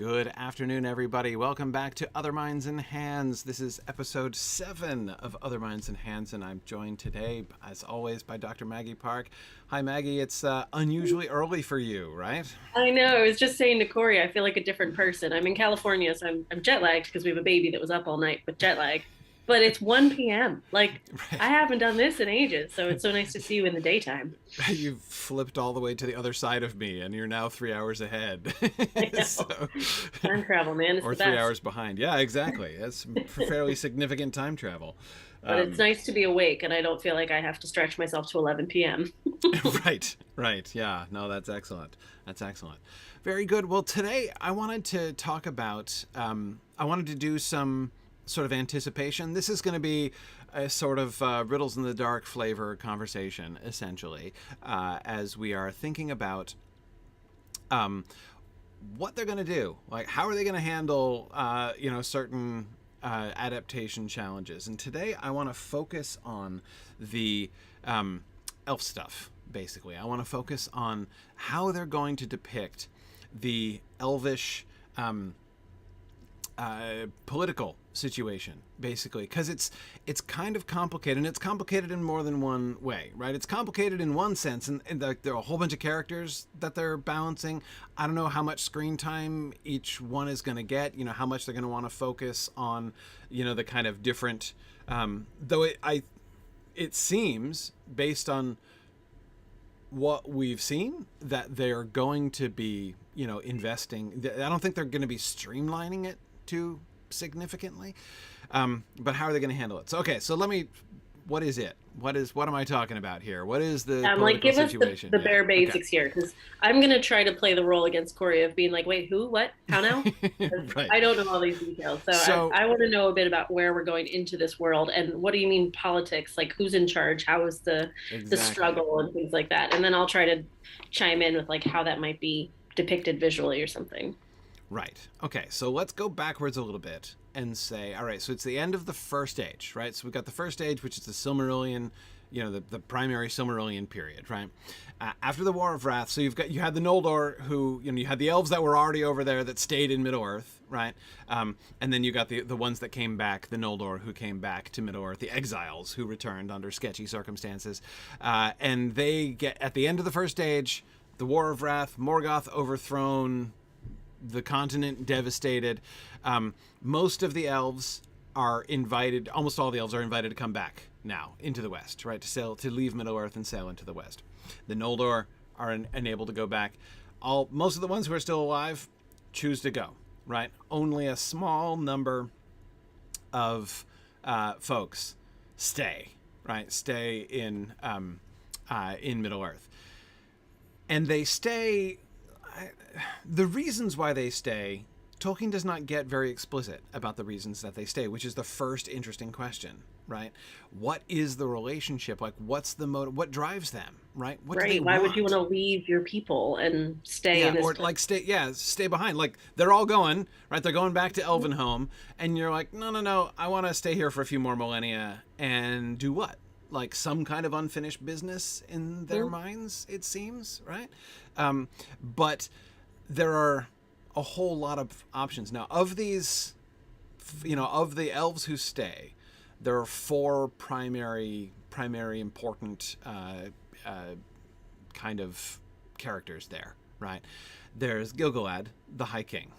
Good afternoon, everybody. Welcome back to Other Minds and Hands. This is episode 7 of Other Minds and Hands, and I'm joined today, as always, by Dr. Maggie Parke. Hi, Maggie. It's unusually early for you, right? I know. I was just saying to Corey, I feel like a different person. I'm in California, so I'm jet lagged because we have a baby that was up all night with jet lag. But it's 1 p.m. Like, Right. I haven't done this in ages, so it's so nice to see you in the daytime. You've flipped all the way to the other side of me, and you're now 3 hours ahead. I know. So, Time travel, man, it's or the 3 hours best. behind. Yeah, exactly. That's fairly significant time travel. But it's Um, nice to be awake, and I don't feel like I have to stretch myself to 11 p.m. right, right. Yeah, no, that's excellent. That's excellent. Very good. Well, today I wanted to talk about, I wanted to do some sort of anticipation. This is going to be a sort of riddles in the dark flavor conversation, essentially, as we are thinking about what they're going to do. Like, how are they going to handle, certain adaptation challenges? And today I want to focus on the elf stuff, basically. I want to focus on how they're going to depict the elvish political situation, basically, because it's kind of complicated, and it's complicated in more than one way, right? It's complicated in one sense, and there are a whole bunch of characters that they're balancing. I don't know how much screen time each one is going to get, how much they're going to want to focus on, the kind of different, though it seems, based on what we've seen, that they're going to be, investing. I don't think they're going to be streamlining it too significantly, but how are they going to handle it? So, okay, so what is it? What am I talking about here? What is the Like, political give us situation? the Yeah. bare Okay. basics here, because I'm going to try to play the role against Corey of being like, wait, who, what, how now? 'Cause Right. I don't know all these details. So, So I want to know a bit about where we're going into this world and what do you mean politics? Like, who's in charge? How is the exactly. struggle and things like that? And then I'll try to chime in with like how that might be depicted visually or something. Right. Okay, so let's go backwards a little bit and say, all right, so it's the end of the first age, right? So we've got the first age, which is the Silmarillion, the primary Silmarillion period, right? After the War of Wrath, so you had the Noldor, who, you had the elves that were already over there that stayed in Middle-earth, right? And then you got the ones that came back, the Noldor who came back to Middle-earth, the exiles who returned under sketchy circumstances. And they get, at the end of the first age, the War of Wrath, Morgoth overthrown, the continent devastated. Most of the elves are invited, almost all the elves are invited to come back now into the west, right? To leave Middle Earth and sail into the west. The Noldor are unable to go back. Most of the ones who are still alive choose to go, right? Only a small number of folks stay, right? Stay in Middle Earth, and they stay. The reasons why they stay, Tolkien does not get very explicit about the reasons that they stay, which is the first interesting question, right? What is the relationship? Like, what's the motive? What drives them, right? What do they Right. Why would you want want? to leave your people and stay Yeah, in this or place? like stay behind. Like, they're all going, right? They're going back to Elvenhome, and you're like, no, I want to stay here for a few more millennia and do what? Like some kind of unfinished business in their Mhm. minds, it seems, right? But there are a whole lot of options now. Of these, of the elves who stay, there are four primary important kind of characters there, right? There's Gilgalad, the High King,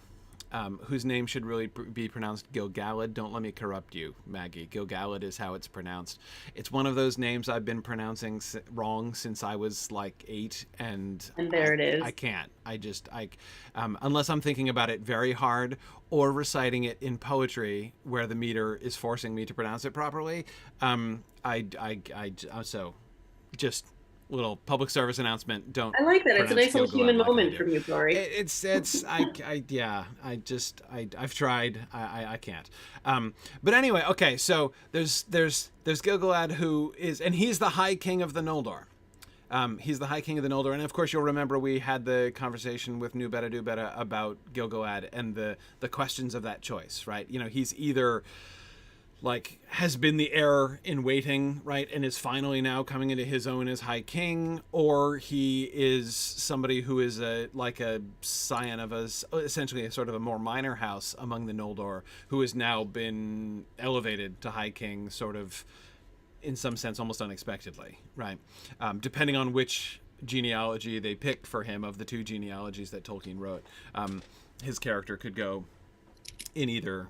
whose name should really be pronounced Gilgalad. Don't let me corrupt you, Maggie. Gilgalad is how it's pronounced. It's one of those names I've been pronouncing wrong since I was like 8, and And I there it I is. can't. Unless I'm thinking about it very hard or reciting it in poetry where the meter is forcing me to pronounce it properly. So just little public service announcement. Don't I like that. It's a pronounce nice little Gilgalad human like I moment do. from you, Corey. I've tried. I can't. But anyway, okay. So there's Gilgalad, who is, and he's the High King of the Noldor. He's the High King of the Noldor, and of course you'll remember we had the conversation with New Beta Do Beta about Gilgalad and the questions of that choice, right? He's either like has been the heir in waiting, right, and is finally now coming into his own as High King, or he is somebody who is a scion of essentially a sort of a more minor house among the Noldor, who has now been elevated to High King, sort of in some sense almost unexpectedly, right? Depending on which genealogy they picked for him of the two genealogies that Tolkien wrote, his character could go in either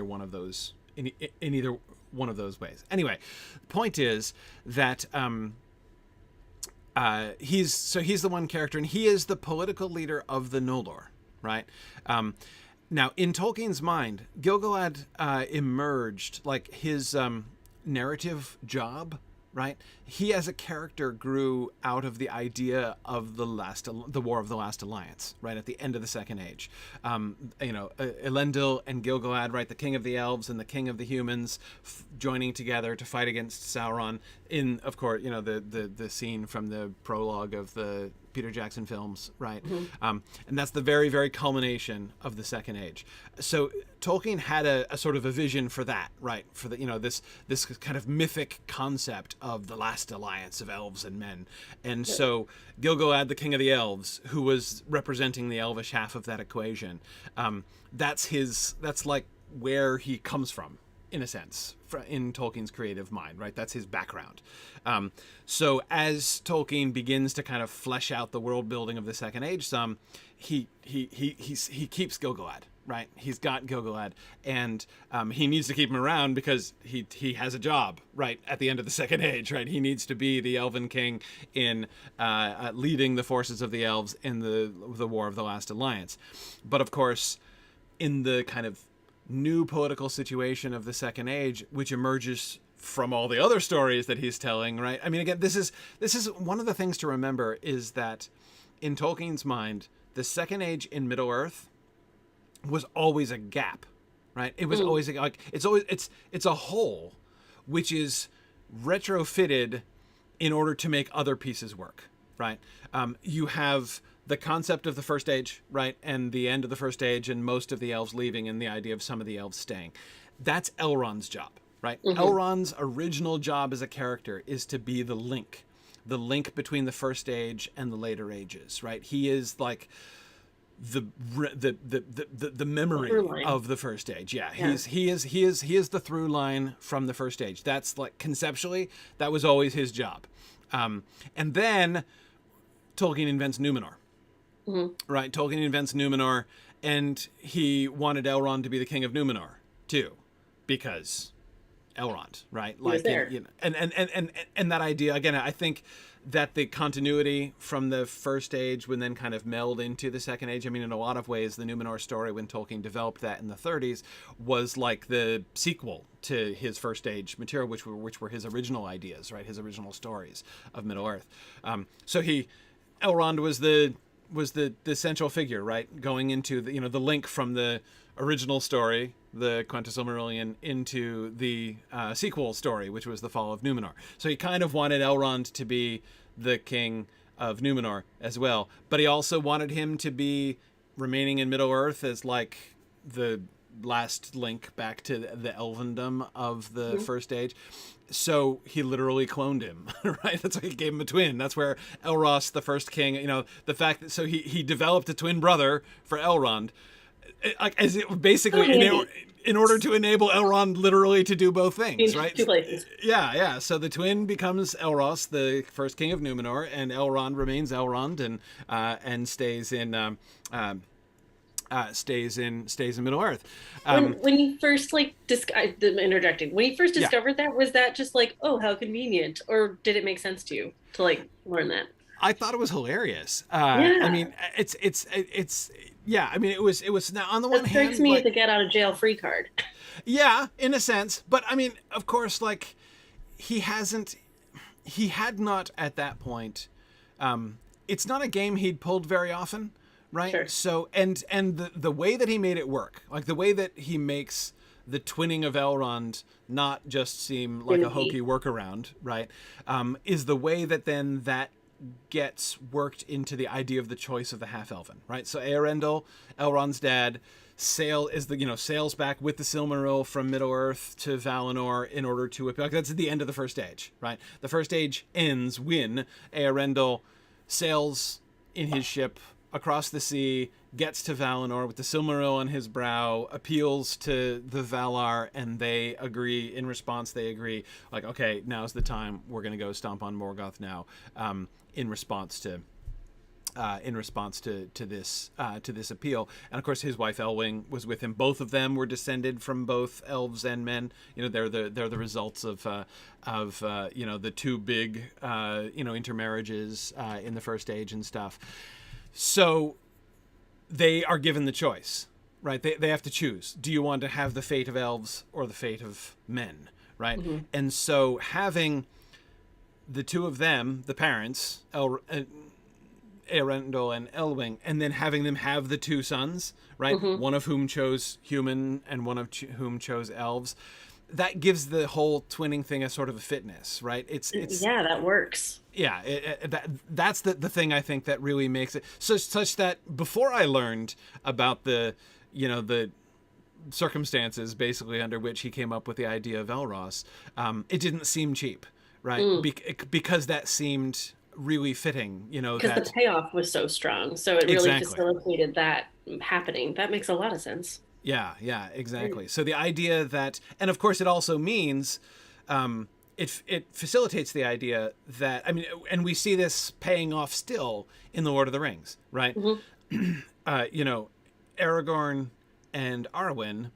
one of those. In either one of those ways. Anyway, the point is that he's the one character, and he is the political leader of the Noldor, right? Now, in Tolkien's mind, Gil-galad emerged, like his narrative job, right? He as a character grew out of the idea of the War of the Last Alliance, right, at the end of the Second Age. Elendil and Gil-galad, right, the king of the elves and the king of the humans, joining together to fight against Sauron in, of course, the scene from the prologue of the Peter Jackson films, right? And that's the very, very culmination of the Second Age. So Tolkien had a sort of a vision for that, right? For the this kind of mythic concept of the last alliance of elves and men. And so Gil-galad, the king of the elves, who was representing the elvish half of that equation, that's like where he comes from, in a sense, in Tolkien's creative mind, right? That's his background. So as Tolkien begins to kind of flesh out the world building of the Second Age some, he keeps Gil-galad, right? He's got Gil-galad, and he needs to keep him around because he has a job, right, at the end of the Second Age, right? He needs to be the Elven King in leading the forces of the elves in the War of the Last Alliance. But of course, in the kind of new political situation of the Second Age, which emerges from all the other stories that he's telling, right? I mean, again, this is one of the things to remember, is that in Tolkien's mind, the Second Age in Middle-earth was always a gap, right? It was always it's a hole which is retrofitted in order to make other pieces work, right? You have the concept of the First Age, right, and the end of the First Age, and most of the elves leaving, and the idea of some of the elves staying. That's Elrond's job, right? Elrond's original job as a character is to be the link between the First Age and the later ages, right? He is like the memory of the First Age. Yeah, he is the through line from the First Age. That's like conceptually, that was always his job. And then Tolkien invents Numenor. Right, Tolkien invents Numenor, and he wanted Elrond to be the king of Numenor too, because Elrond, right? Like, and that idea again. I think that the continuity from the First Age would then kind of meld into the Second Age. I mean, in a lot of ways, the Numenor story, when Tolkien developed that in the 30s, was like the sequel to his First Age material, which were his original ideas, right? His original stories of Middle-earth. So Elrond was the central figure, right, going into the link from the original story, the Quenta Silmarillion, into the sequel story, which was the Fall of Numenor. So he kind of wanted Elrond to be the king of Numenor as well, but he also wanted him to be remaining in Middle-earth as like the last link back to the elvendom of the First Age. So he literally cloned him, right? That's why he gave him a twin. That's where Elros, the first king, the fact that, so he developed a twin brother for Elrond, in order to enable Elrond literally to do both things, right? Two places. Yeah. So the twin becomes Elros, the first king of Numenor, and Elrond remains Elrond and stays in Middle-earth. When you first interjecting, when you first discovered that, was that just like, oh, how convenient, or did it make sense to you to like learn that? I thought it was hilarious. I mean, I mean, it was now on the one hand, strikes me as a get out of jail free card. Yeah, in a sense, but I mean, of course, like he had not at that point. It's not a game he'd pulled very often. Right. Sure. So and the way that he made it work, like the way that he makes the twinning of Elrond not just seem like a hokey workaround, right, is the way that then that gets worked into the idea of the choice of the half-elven, right? So Earendel, Elrond's dad, sails back with the Silmaril from Middle-earth to Valinor in order to appeal. That's at the end of the First Age, right? The First Age ends when Earendel sails in his ship across the sea, gets to Valinor with the Silmaril on his brow, appeals to the Valar, and they agree. In response, they agree, like, okay, now's the time. We're going to go stomp on Morgoth now, in response to this appeal. And of course, his wife Elwing was with him. Both of them were descended from both elves and men. They're the results of the two big intermarriages in the First Age and stuff. So they are given the choice, right? They have to choose. Do you want to have the fate of elves or the fate of men, right? Mm-hmm. And so having the two of them, the parents, Earendel and Elwing, and then having them have the two sons, right? Mm-hmm. One of whom chose human and one of whom chose elves. That gives the whole twinning thing a sort of a fitness, right? It's yeah, that works. Yeah, that's the thing I think that really makes it such that before I learned about the circumstances basically under which he came up with the idea of Elros, it didn't seem cheap, right? Because that seemed really fitting, because the payoff was so strong, so it really facilitated that happening. That makes a lot of sense. Yeah, exactly. So the idea that, and of course it also means, it facilitates the idea that, and we see this paying off still in The Lord of the Rings, right? Mm-hmm. Aragorn and Arwen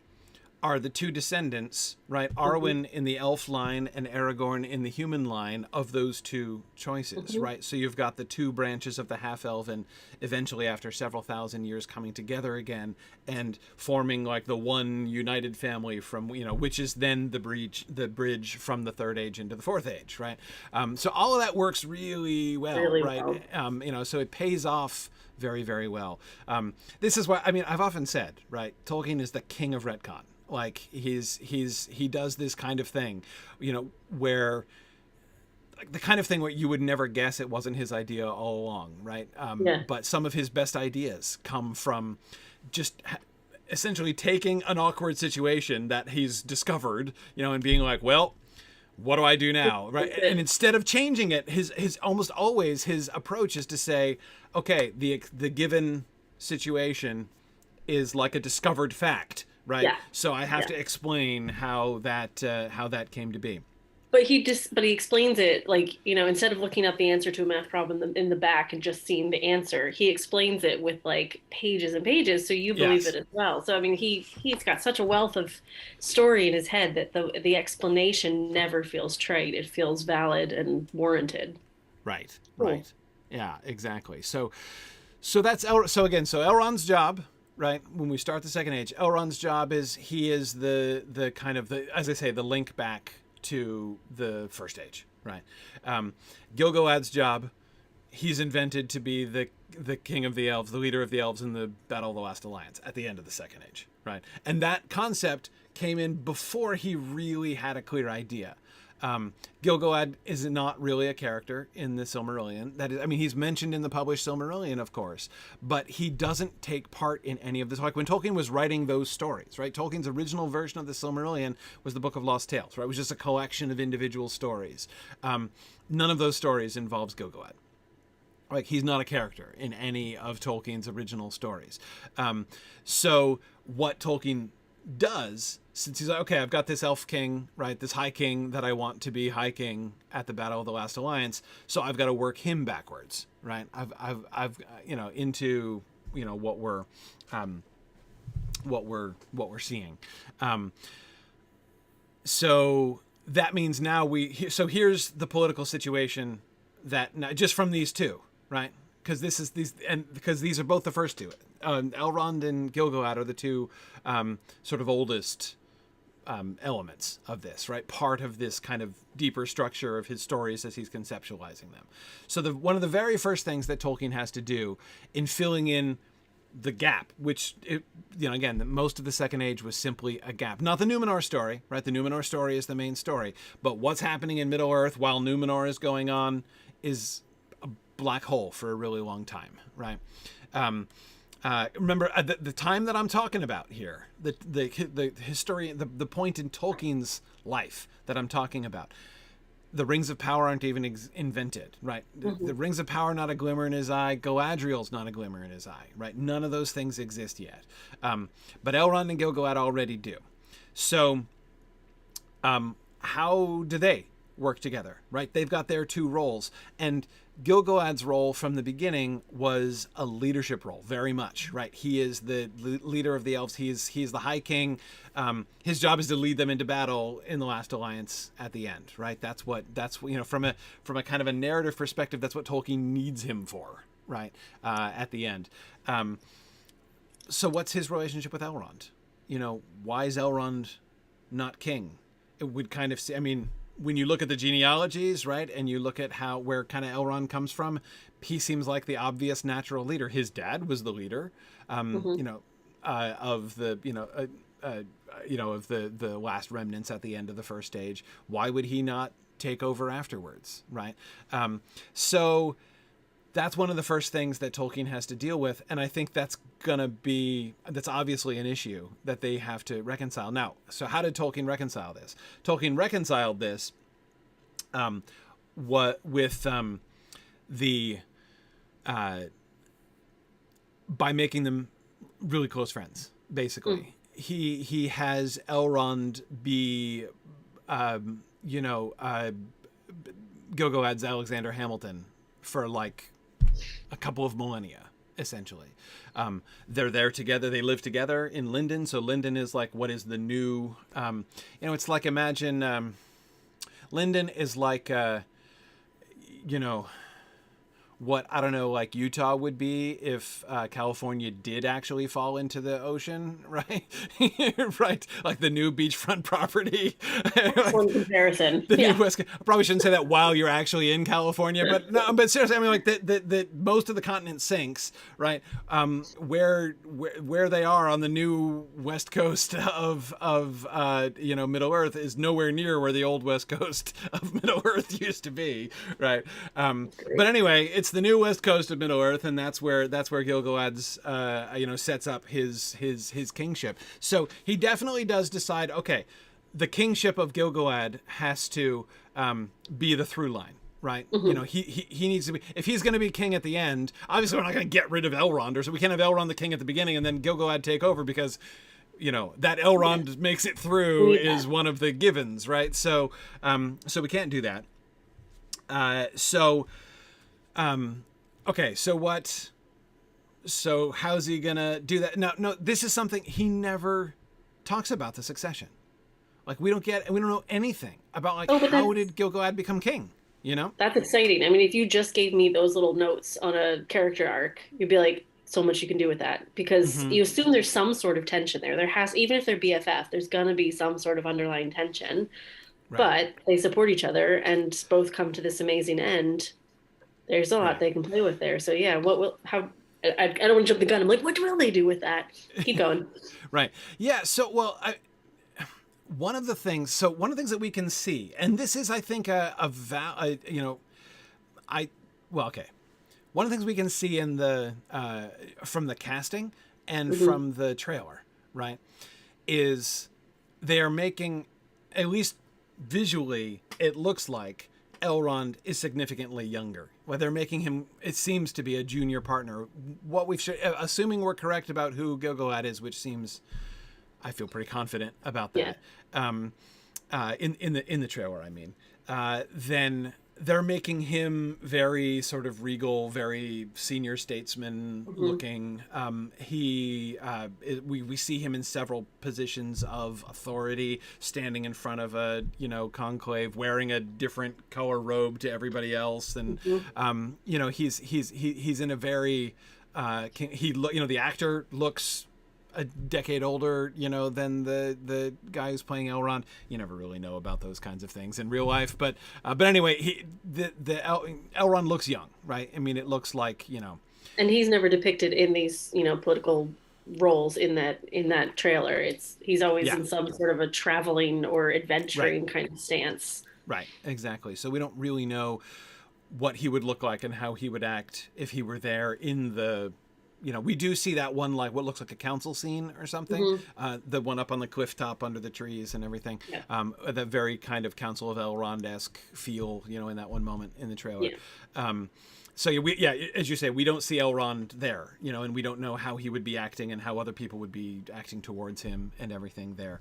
are the two descendants, right? Mm-hmm. Arwen in the elf line and Aragorn in the human line of those two choices, mm-hmm. right? So you've got the two branches of the half-elven eventually after several thousand years coming together again and forming like the one united family from, which is then the bridge from the Third Age into the Fourth Age, right? So all of that works really well, right? Well. So it pays off very, very well. This is why, I've often said, right, Tolkien is the king of retcon. Like he does this kind of thing, where like the kind of thing where you would never guess it wasn't his idea all along, right? But some of his best ideas come from just essentially taking an awkward situation that he's discovered, and being like, well, what do I do now, right? And instead of changing it, his almost always his approach is to say, okay, the given situation is like a discovered fact. Right. Yeah. So I have to explain how that came to be. But he explains it like, instead of looking up the answer to a math problem in the back and just seeing the answer, he explains it with like pages and pages. So you believe it as well. So, he's got such a wealth of story in his head that the explanation never feels trite. It feels valid and warranted. Right. Cool. Right. Yeah, exactly. So that's Elrond's job. Right, when we start the Second Age, Elrond's job is he is the kind of as I say, the link back to the First Age. Right, Gil-galad's job, he's invented to be the king of the elves, the leader of the elves in the Battle of the Last Alliance at the end of the Second Age. Right, and that concept came in before he really had a clear idea. Gil-galad is not really a character in the Silmarillion. That is, he's mentioned in the published Silmarillion, of course, but he doesn't take part in any of this. Like when Tolkien was writing those stories, right? Tolkien's original version of the Silmarillion was the Book of Lost Tales, right? It was just a collection of individual stories. None of those stories involves Gil-galad. Like he's not a character in any of Tolkien's original stories. So what Tolkien does, since he's like, okay, I've got this elf king, right, this high king that I want to be high king at the Battle of the Last Alliance, so I've got to work him backwards, right? I've into what we're seeing. So that means now here's the political situation that just from these two, right? Because these are both the first two. Elrond and Gil-galad are the two sort of oldest elements of this, right? Part of this kind of deeper structure of his stories as he's conceptualizing them. So one of the very first things that Tolkien has to do in filling in the gap, which, again, most of the Second Age was simply a gap. Not the Numenor story, right? The Numenor story is the main story. But what's happening in Middle-earth while Numenor is going on is black hole for a really long time, right? Remember the time that I'm talking about here, the history, the point in Tolkien's life that I'm talking about. The rings of power aren't even invented, right? The rings of power, not a glimmer in his eye. Galadriel's not a glimmer in his eye, right? None of those things exist yet. But Elrond and Gil-galad already do. So how do they work together, right? They've got their two roles. And Gil-galad's role from the beginning was a leadership role, very much, right? He is the leader of the elves. He's the High King. His job is to lead them into battle in the Last Alliance at the end, right? That's from a kind of a narrative perspective, that's what Tolkien needs him for, right? At the end. So what's his relationship with Elrond? Why is Elrond not king? It would kind of see, when you look at the genealogies, right, and you look at where kind of Elrond comes from, he seems like the obvious natural leader. His dad was the leader, of the of the last remnants at the end of the First Age. Why would he not take over afterwards, right? So that's one of the first things that Tolkien has to deal with, and I think that's obviously an issue that they have to reconcile. Now, so how did Tolkien reconcile this? Tolkien reconciled this by making them really close friends, basically. He has Elrond be Gil-galad's Alexander Hamilton for like a couple of millennia, essentially. They're there together. They live together in Lindon. So Lindon is like, what is the new, it's like, imagine, Lindon is like, what, I don't know, like Utah would be if California did actually fall into the ocean, right? Right, like the new beachfront property. One comparison. The new West. I probably shouldn't say that while you're actually in California, but no, but seriously, like the most of the continent sinks, right? Where they are on the new west coast of Middle Earth is nowhere near where the old west coast of Middle Earth used to be, right? But anyway, it's the new west coast of Middle Earth, and that's where Gil-galad's sets up his kingship. So he definitely does decide, okay, the kingship of Gil-galad has to be the through line, right? He needs to be, if he's going to be king at the end. Obviously, we're not going to get rid of Elrond, so we can't have Elrond the king at the beginning and then Gil-galad take over, because that Elrond makes it through is one of the givens, right? So we can't do that. Okay, so how's he gonna do that? No, this is something he never talks about, the succession. Like, we don't know anything about, like, how did Gil-galad become king, That's exciting. If you just gave me those little notes on a character arc, you'd be like, so much you can do with that, because you assume there's some sort of tension there. Even if they're BFF, there's gonna be some sort of underlying tension. Right. But they support each other and both come to this amazing end. There's a lot they can play with there. So yeah, I don't want to jump the gun. I'm like, what will they do with that? Keep going. Right. Yeah. So, one of the things that we can see, and this is, I think, one of the things we can see in from the casting and from the trailer, right, is they are making, at least visually, it looks like Elrond is significantly younger. Well, they're making him, it seems to be a junior partner. Assuming we're correct about who Gil-galad is, which seems, I feel pretty confident about that. Yeah. In the trailer, then they're making him very sort of regal, very senior statesman looking. We see him in several positions of authority, standing in front of a conclave, wearing a different color robe to everybody else, and he's in a very the actor looks a decade older, than the guy who's playing Elrond. You never really know about those kinds of things in real life, but anyway, Elrond looks young, right? It looks like, and he's never depicted in these, political roles in that trailer. He's always in some sort of a traveling or adventuring kind of stance. Right, exactly. So we don't really know what he would look like and how he would act if he were there in the, we do see that one, like what looks like a council scene or something, the one up on the cliff top under the trees and everything, that very kind of Council of Elrond-esque feel, in that one moment in the trailer. So as you say, we don't see Elrond there, and we don't know how he would be acting and how other people would be acting towards him and everything there.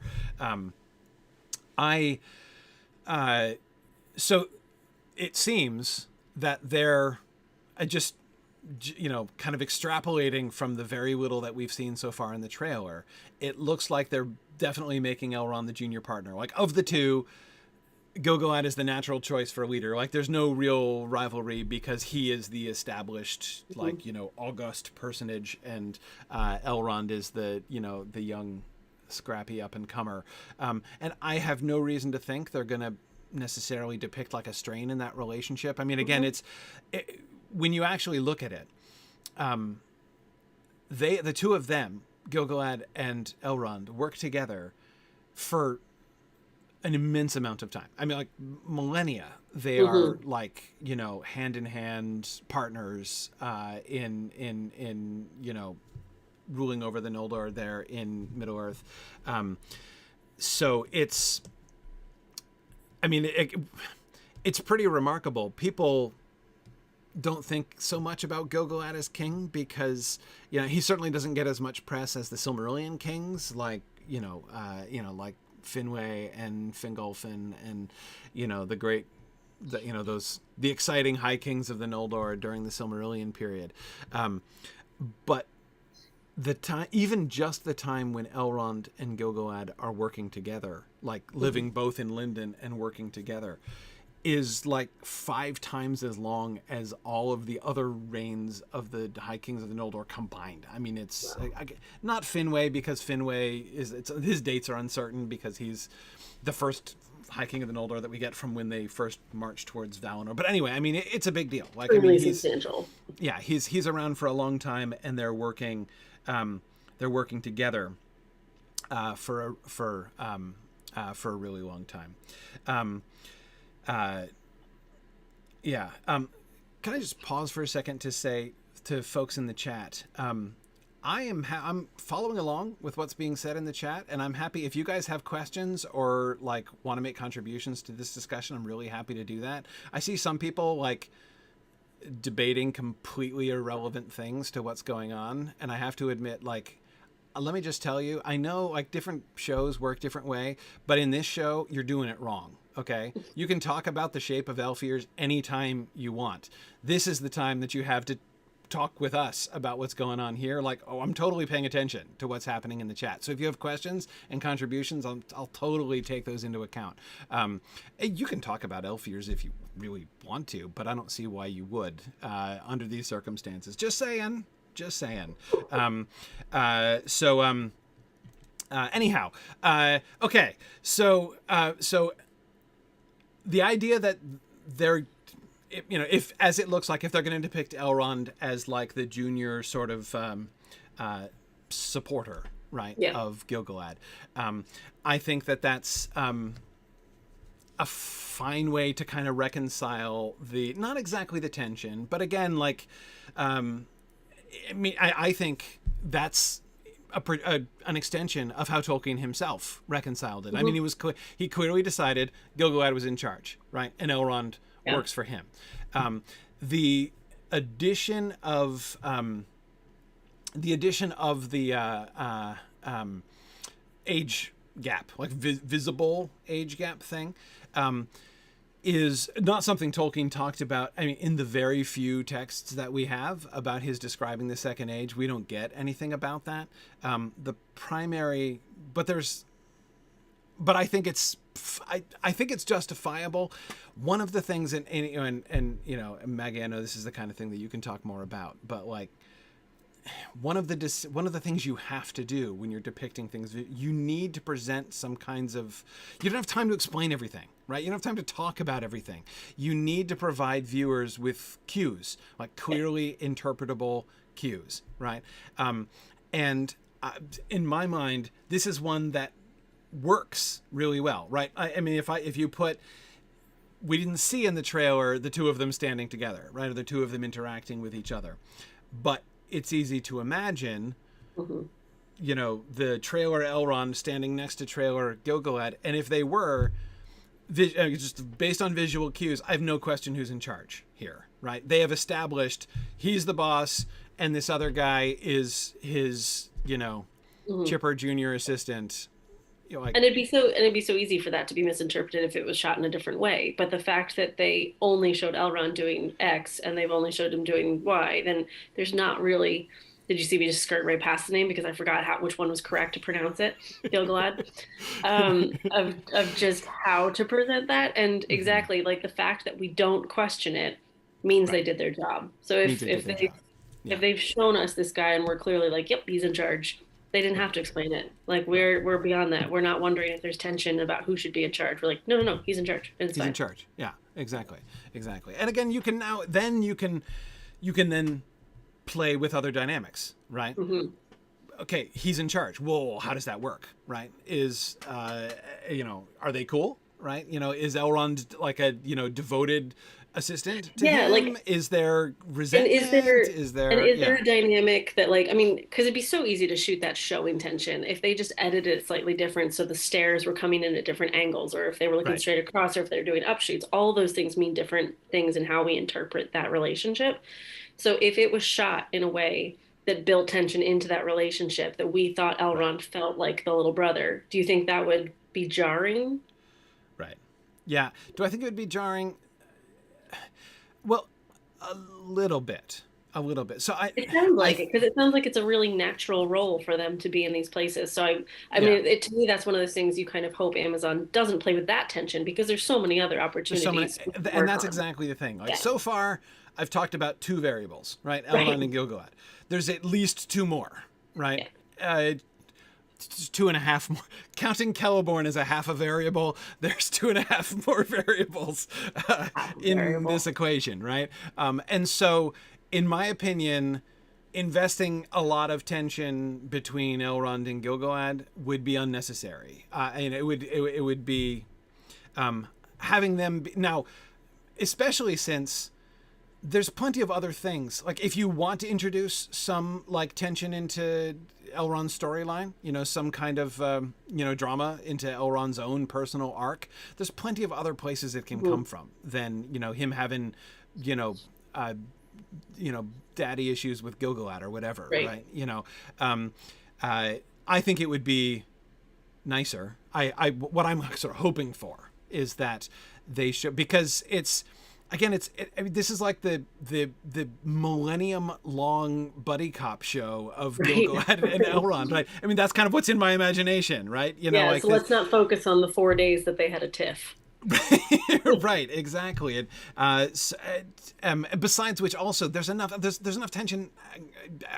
So it seems that they're just, kind of extrapolating from the very little that we've seen so far in the trailer. It looks like they're definitely making Elrond the junior partner. Like, of the two, Gil-galad is the natural choice for a leader. Like, there's no real rivalry because he is the established, august personage, and Elrond is the young, scrappy up-and-comer. And I have no reason to think they're going to necessarily depict like a strain in that relationship. I mean, again, when you actually look at it, the two of them, Gil-galad and Elrond, work together for an immense amount of time. I mean, like millennia. They are like, hand in hand partners in ruling over the Noldor there in Middle Earth. So it's, I mean, it's pretty remarkable. People don't think so much about Gil-galad as king because, he certainly doesn't get as much press as the Silmarillion kings, like, like Finwë and Fingolfin and, the exciting high kings of the Noldor during the Silmarillion period. But the time, even just the time when Elrond and Gil-galad are working together, like living both in Lindon and working together, is like 5 times as long as all of the other reigns of the High Kings of the Noldor combined. I mean, it's not Finwë, because Finwë his dates are uncertain because he's the first High King of the Noldor that we get from when they first march towards Valinor. But anyway, I mean, it's a big deal. Like, really substantial. Yeah, he's around for a long time, and they're working together for a really long time. Can I just pause for a second to say to folks in the chat, I'm following along with what's being said in the chat, and I'm happy if you guys have questions or like want to make contributions to this discussion. I'm really happy to do that. I see some people like debating completely irrelevant things to what's going on, and I have to admit, like, let me just tell you, I know like different shows work different way, but in this show, you're doing it wrong. Okay, you can talk about the shape of elf ears anytime you want. This is the time that you have to talk with us about what's going on here. Like, I'm totally paying attention to what's happening in the chat. So if you have questions and contributions, I'll totally take those into account. You can talk about elf ears if you really want to, but I don't see why you would under these circumstances. Just saying. Anyhow, okay. So the idea that they're, if, as it looks like, if they're going to depict Elrond as like the junior sort of supporter, right, of Gil-galad, I think that that's a fine way to kind of reconcile not exactly the tension, but again, like, I think that's an extension of how Tolkien himself reconciled it. I mean, he clearly decided Gil-galad was in charge, right, and Elrond works for him. The addition of the age gap, like visible age gap thing, is not something Tolkien talked about. I mean, in the very few texts that we have about his describing the Second Age, we don't get anything about that. The primary, but I think it's justifiable. One of the things, and Maggie, I know this is the kind of thing that you can talk more about, but like, one of the things you have to do when you're depicting things, you need to present some kinds of, you don't have time to explain everything, right? You don't have time to talk about everything. You need to provide viewers with cues, like clearly interpretable cues, right? And in my mind, this is one that works really well, right? I mean, if you put we didn't see in the trailer the two of them standing together, right? Or the two of them interacting with each other. But it's easy to imagine, you know, the trailer Elrond standing next to trailer Gil-galad. And if they were, just based on visual cues, I have no question who's in charge here, right? They have established he's the boss and this other guy is his, you know, Chipper Jr. assistant. You know, like, and it'd be so easy for that to be misinterpreted if it was shot in a different way. But the fact that they only showed Elrond doing X and they've only showed him doing Y, then there's not really. Did you see me just skirt right past the name because I forgot which one was correct to pronounce it? Gil-galad. Of just how to present that, and exactly like the fact that we don't question it means they did their job. So if they've shown us this guy and we're clearly like, yep, he's in charge. They didn't have to explain it. Like we're beyond that. We're not wondering if there's tension about who should be in charge. We're like, no, he's in charge. And it's he's fine. in charge. Yeah, exactly. And again, you can then play with other dynamics, right? Okay, he's in charge. Well, how does that work, right? Is you know, are they cool, right? You know, is Elrond like a, you know, devoted assistant to him? Like, is there resentment? Is there a dynamic that, like, I mean, because it'd be so easy to shoot that showing tension if they just edited it slightly different, so the stairs were coming in at different angles, or if they were looking straight across, or if they're doing upshoots. All those things mean different things in how we interpret that relationship. So if it was shot in a way that built tension into that relationship, that we thought Elrond felt like the little brother, do you think that would be jarring? Right. Yeah. Do I think it would be jarring? Well, a little bit. So it sounds like it, because it sounds like it's a really natural role for them to be in these places. So I mean, to me, that's one of those things you kind of hope Amazon doesn't play with that tension, because there's so many other opportunities. And that's exactly the thing. Like so far, I've talked about two variables, right? Elrond and Gil-galad. There's at least two more, right? Yeah. 2.5 more. Counting Kelebrimbor as a half a variable, there's 2.5 more variables in this equation, right? And so, in my opinion, investing a lot of tension between Elrond and Gil-galad would be unnecessary. And it would be having them now, especially since there's plenty of other things. Like, if you want to introduce some like tension into Elrond's storyline, you know, some kind of you know, drama into Elrond's own personal arc, there's plenty of other places it can come from than, you know, him having, you know, daddy issues with Gil-galad or whatever, right? You know, I think it would be nicer. What I'm sort of hoping for is that they should, because it's, again, I mean, this is like the millennium long buddy cop show of Gil-galad and Elrond, right? I mean, that's kind of what's in my imagination, right? You know, like so let's not focus on the 4 days that they had a tiff. Right, exactly. And besides which, also there's enough tension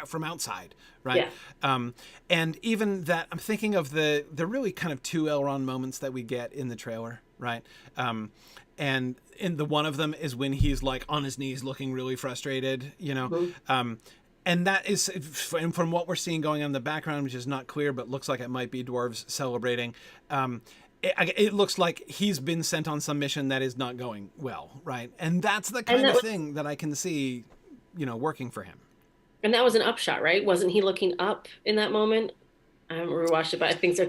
from outside, right? Yeah. And even that, I'm thinking of the really kind of two Elrond moments that we get in the trailer, right? And in the one of them is when he's like on his knees looking really frustrated, you know. And that is, from what we're seeing going on in the background, which is not clear but looks like it might be dwarves celebrating, it looks like he's been sent on some mission that is not going well, right? And that's the kind of thing that I can see, you know, working for him. And that was an upshot, right? Wasn't he looking up in that moment? I haven't rewatched it, but I think so.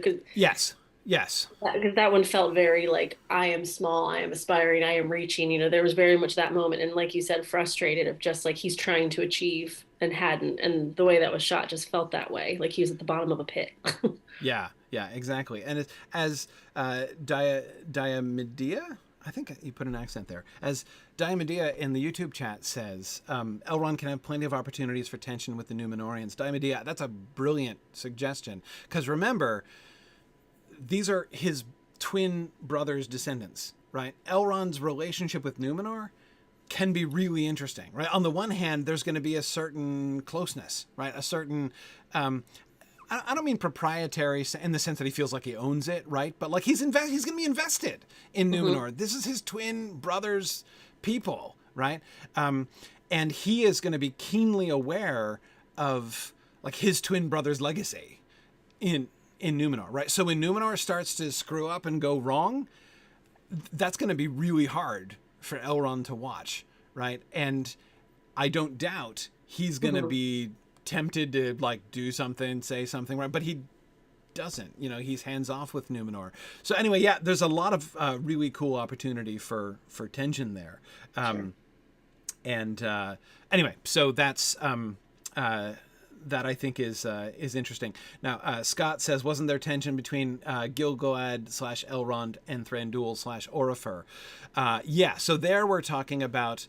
Yes. Because that one felt very like, I am small, I am aspiring, I am reaching. You know, there was very much that moment. And like you said, frustrated of just like he's trying to achieve and hadn't. And the way that was shot just felt that way. Like he was at the bottom of a pit. Yeah, exactly. And as Diamedea, I think you put an accent there, as Diamedea in the YouTube chat says, Elrond can have plenty of opportunities for tension with the Númenóreans. Diamedea, that's a brilliant suggestion. Because remember, these are his twin brothers' descendants, right? Elrond's relationship with Númenor can be really interesting, right? On the one hand, there's going to be a certain closeness, right? A certain, I don't mean proprietary in the sense that he feels like he owns it, right? But like he's going to be invested in Númenor. This is his twin brothers' people, right? And he is going to be keenly aware of like his twin brother's legacy in Númenor, right? So when Númenor starts to screw up and go wrong, that's going to be really hard for Elrond to watch, right? And I don't doubt he's going to be tempted to like do something, say something, right? But he doesn't, he's hands off with Numenor. So anyway, yeah, there's a lot of really cool opportunity for tension there. Sure. And anyway, so that's that I think is interesting. Now, Scott says, wasn't there tension between Gil-galad / Elrond and Thranduil / Oropher? Yeah, so there we're talking about...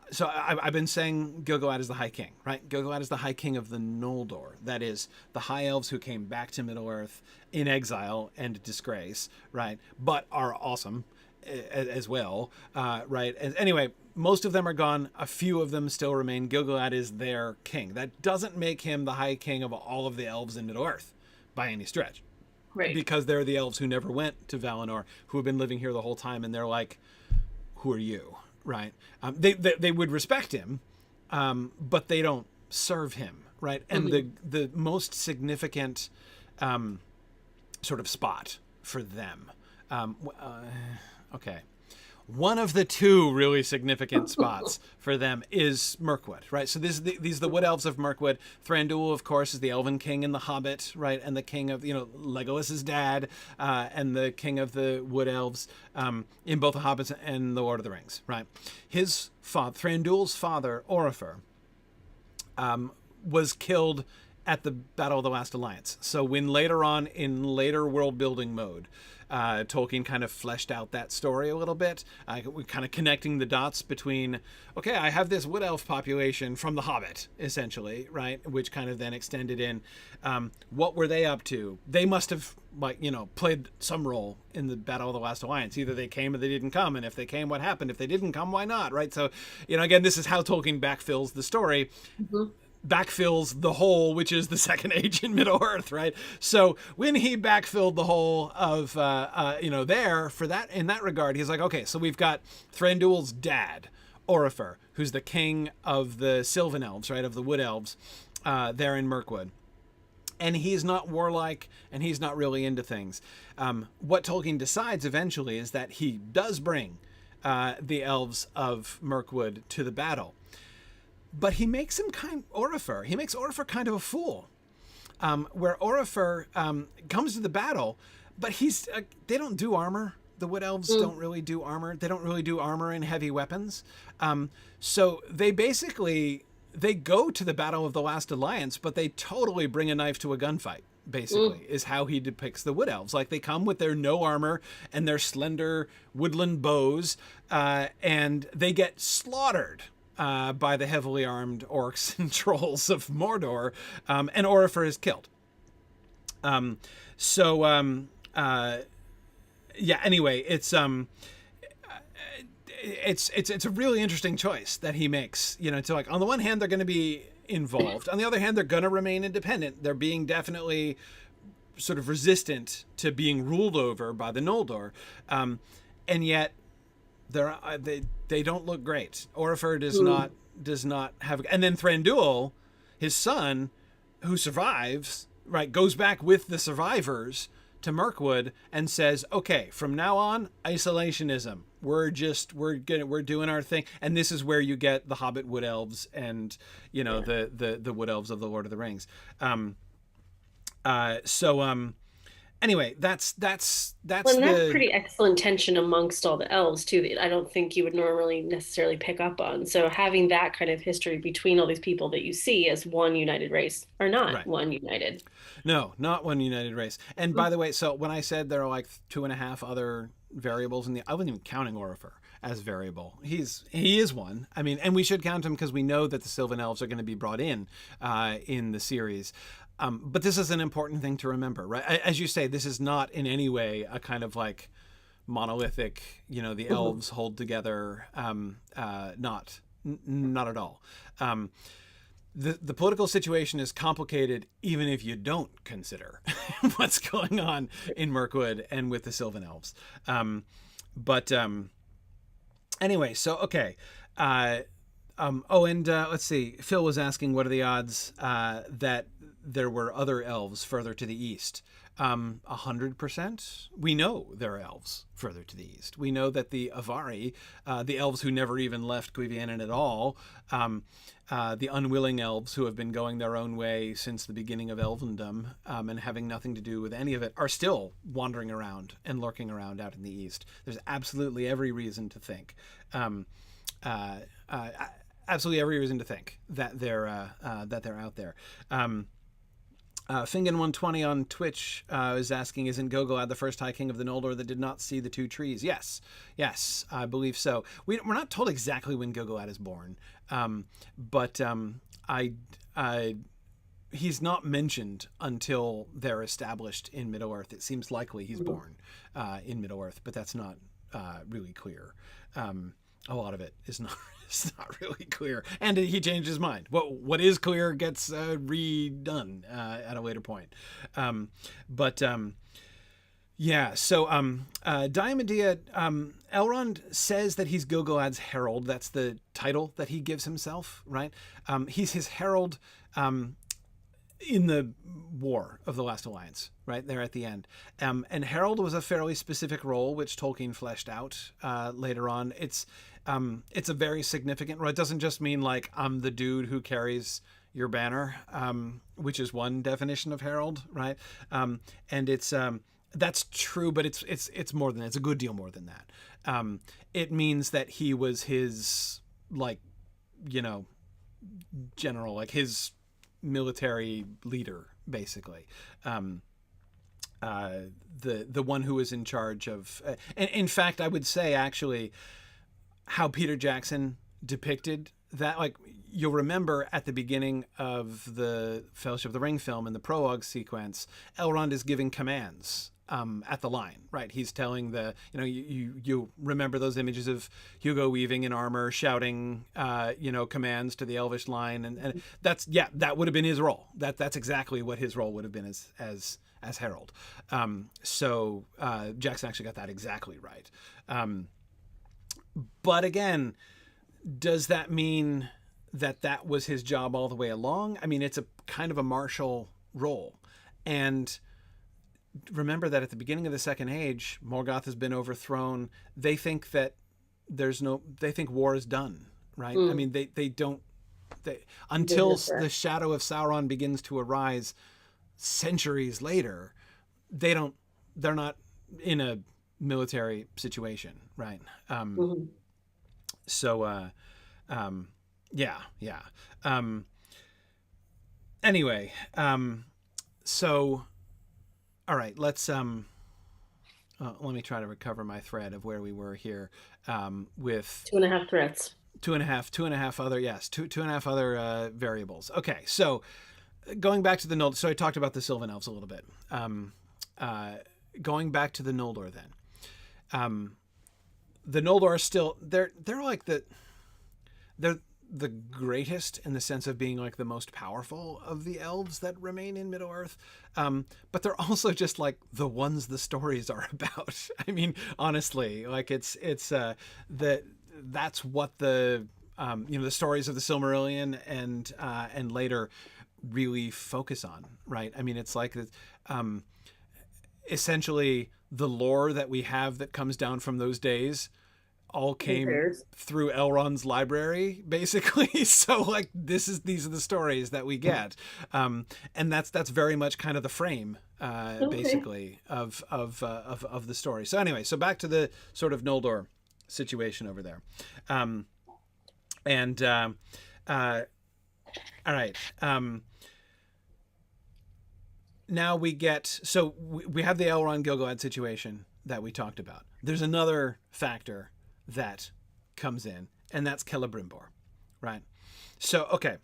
so I've been saying Gil-galad is the High King, right? Gil-galad is the High King of the Noldor. That is, the High Elves who came back to Middle-earth in exile and disgrace, right? But are awesome as well, right? And anyway, most of them are gone. A few of them still remain. Gil-galad is their king. That doesn't make him the High King of all of the elves in Middle-earth by any stretch. Right. Because they're the elves who never went to Valinor, who have been living here the whole time, and they're like, who are you? Right? They would respect him, but they don't serve him, right? And the most significant sort of spot for them, okay, one of the two really significant spots for them is Mirkwood, right? So these are the Wood Elves of Mirkwood. Thranduil, of course, is the Elven King in The Hobbit, right? And the king of, Legolas's dad, and the king of the Wood Elves in both The Hobbits and The Lord of the Rings, right? His father, Thranduil's father, Oropher, was killed at the Battle of the Last Alliance. So when later on, in later world building mode, Tolkien kind of fleshed out that story a little bit. We're kind of connecting the dots between, okay, I have this Wood Elf population from The Hobbit, essentially, right? Which kind of then extended in, what were they up to? They must have, played some role in the Battle of the Last Alliance. Either they came or they didn't come, and if they came, what happened? If they didn't come, why not, right? So, again, this is how Tolkien backfills the story. Backfills the hole, which is the Second Age in Middle-earth, right? So when he backfilled the hole of, there, for that, in that regard, he's like, okay, so we've got Thranduil's dad, Oropher, who's the king of the Sylvan Elves, right, of the Wood Elves, there in Mirkwood. And he's not warlike, and he's not really into things. What Tolkien decides eventually is that he does bring the elves of Mirkwood to the battle. But he makes Oropher kind of a fool, where Oropher comes to the battle, but they don't do armor. The Wood Elves don't really do armor. They don't really do armor and heavy weapons. So they go to the Battle of the Last Alliance, but they totally bring a knife to a gunfight, basically, is how he depicts the Wood Elves. Like, they come with their no armor and their slender woodland bows, and they get slaughtered by the heavily armed orcs and trolls of Mordor, and Oropher is killed. Anyway, it's a really interesting choice that he makes. To like, on the one hand, they're going to be involved. On the other hand, they're going to remain independent. They're being definitely sort of resistant to being ruled over by the Noldor, and yet they don't look great. Oropher does not have, and then Thranduil, his son, who survives, right, goes back with the survivors to Mirkwood and says, okay, from now on, isolationism. We're doing our thing, and this is where you get the Hobbit Wood Elves and the Wood Elves of the Lord of the Rings. Anyway, that's that's pretty excellent tension amongst all the elves too, that I don't think you would normally necessarily pick up on. So having that kind of history between all these people that you see as one united race are not one united. No, not one united race. And by the way, so when I said there are like 2.5 other variables I wasn't even counting Oropher as variable. He is one. I mean, and we should count him because we know that the Sylvan Elves are going to be brought in the series. But this is an important thing to remember, right? As you say, this is not in any way a kind of like monolithic, the elves hold together. Not at all. The political situation is complicated even if you don't consider what's going on in Mirkwood and with the Sylvan Elves. Anyway, so, okay. Let's see. Phil was asking, what are the odds that there were other elves further to the east. 100%. We know there are elves further to the east. We know that the Avari, the elves who never even left Cuivianen at all, the unwilling elves who have been going their own way since the beginning of elvendom, and having nothing to do with any of it, are still wandering around and lurking around out in the east. There's absolutely every reason to think, absolutely every reason to think that they're out there. Fingan120 on Twitch is asking, isn't Gogolad the first High King of the Noldor that did not see the two trees? Yes, I believe so. We're not told exactly when Gogolad is born, but he's not mentioned until they're established in Middle-earth. It seems likely he's born in Middle-earth, but that's not really clear. A lot of it is not. It's not really clear, and he changed his mind. What is clear gets redone at a later point. Yeah. So Diamedia, Elrond says that he's Gogolad's herald. That's the title that he gives himself, right? He's his herald in the War of the Last Alliance, right there at the end. And herald was a fairly specific role, which Tolkien fleshed out later on. It's a very significant role. It doesn't just mean like I'm the dude who carries your banner, which is one definition of herald, right? And it's that's true, but it's more than that. It's a good deal more than that. It means that he was his, like, general, like his military leader, basically. The one who was in charge of, and in fact, I would say actually, how Peter Jackson depicted that, like, you'll remember at the beginning of the Fellowship of the Ring film, in the prologue sequence, Elrond is giving commands at the line, right? He's telling you remember those images of Hugo Weaving in armor shouting, commands to the Elvish line, and that would have been his role. That's exactly what his role would have been as herald. So Jackson actually got that exactly right. But again, does that mean that was his job all the way along? I mean, it's a kind of a martial role. And remember that at the beginning of the Second Age, Morgoth has been overthrown. They think that they think war is done, right? I mean, they don't, until the shadow of Sauron begins to arise centuries later, they're not in a military situation, right? So anyway, so all right, let's let me try to recover my thread of where we were here, with 2.5 threats, two and a half other variables. Okay, so going back to the Noldor, so I talked about the Sylvan Elves a little bit. Going back to the Noldor then. The Noldor are still, they're like they're the greatest in the sense of being like the most powerful of the elves that remain in Middle-earth. But they're also just like the ones the stories are about. I mean, honestly, like it's that's what the stories of the Silmarillion and later really focus on, right? I mean, it's like essentially the lore that we have that comes down from those days all came through Elrond's library, basically. So like these are the stories that we get, and that's very much kind of the frame, basically of the story. So anyway, so back to the sort of Noldor situation over there, all right. Now we get, so we have the Elrond Gilgalad situation that we talked about. There's another factor that comes in, and that's Kelebrimbor, right? So, okay,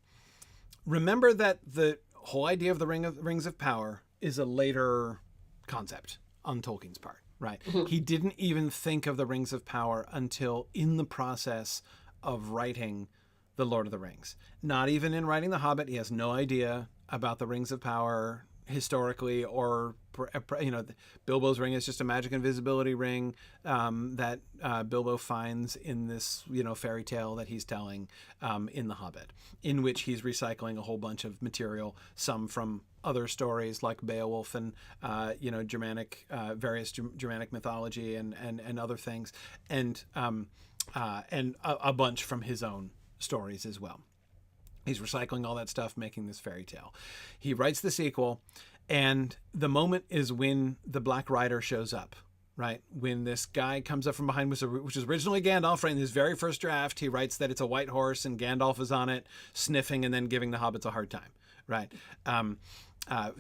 remember that the whole idea of the Rings of Power is a later concept on Tolkien's part, right? Mm-hmm. He didn't even think of the Rings of Power until in the process of writing The Lord of the Rings. Not even in writing The Hobbit. He has no idea about the Rings of Power historically, or Bilbo's ring is just a magic invisibility ring that Bilbo finds in this fairy tale that he's telling in The Hobbit, in which he's recycling a whole bunch of material, some from other stories like Beowulf and Germanic various Germanic mythology and other things, and a bunch from his own stories as well. He's recycling all that stuff, making this fairy tale. He writes the sequel, and the moment is when the Black Rider shows up, right? When this guy comes up from behind, which is originally Gandalf, right? In his very first draft, he writes that it's a white horse and Gandalf is on it, sniffing and then giving the hobbits a hard time, right?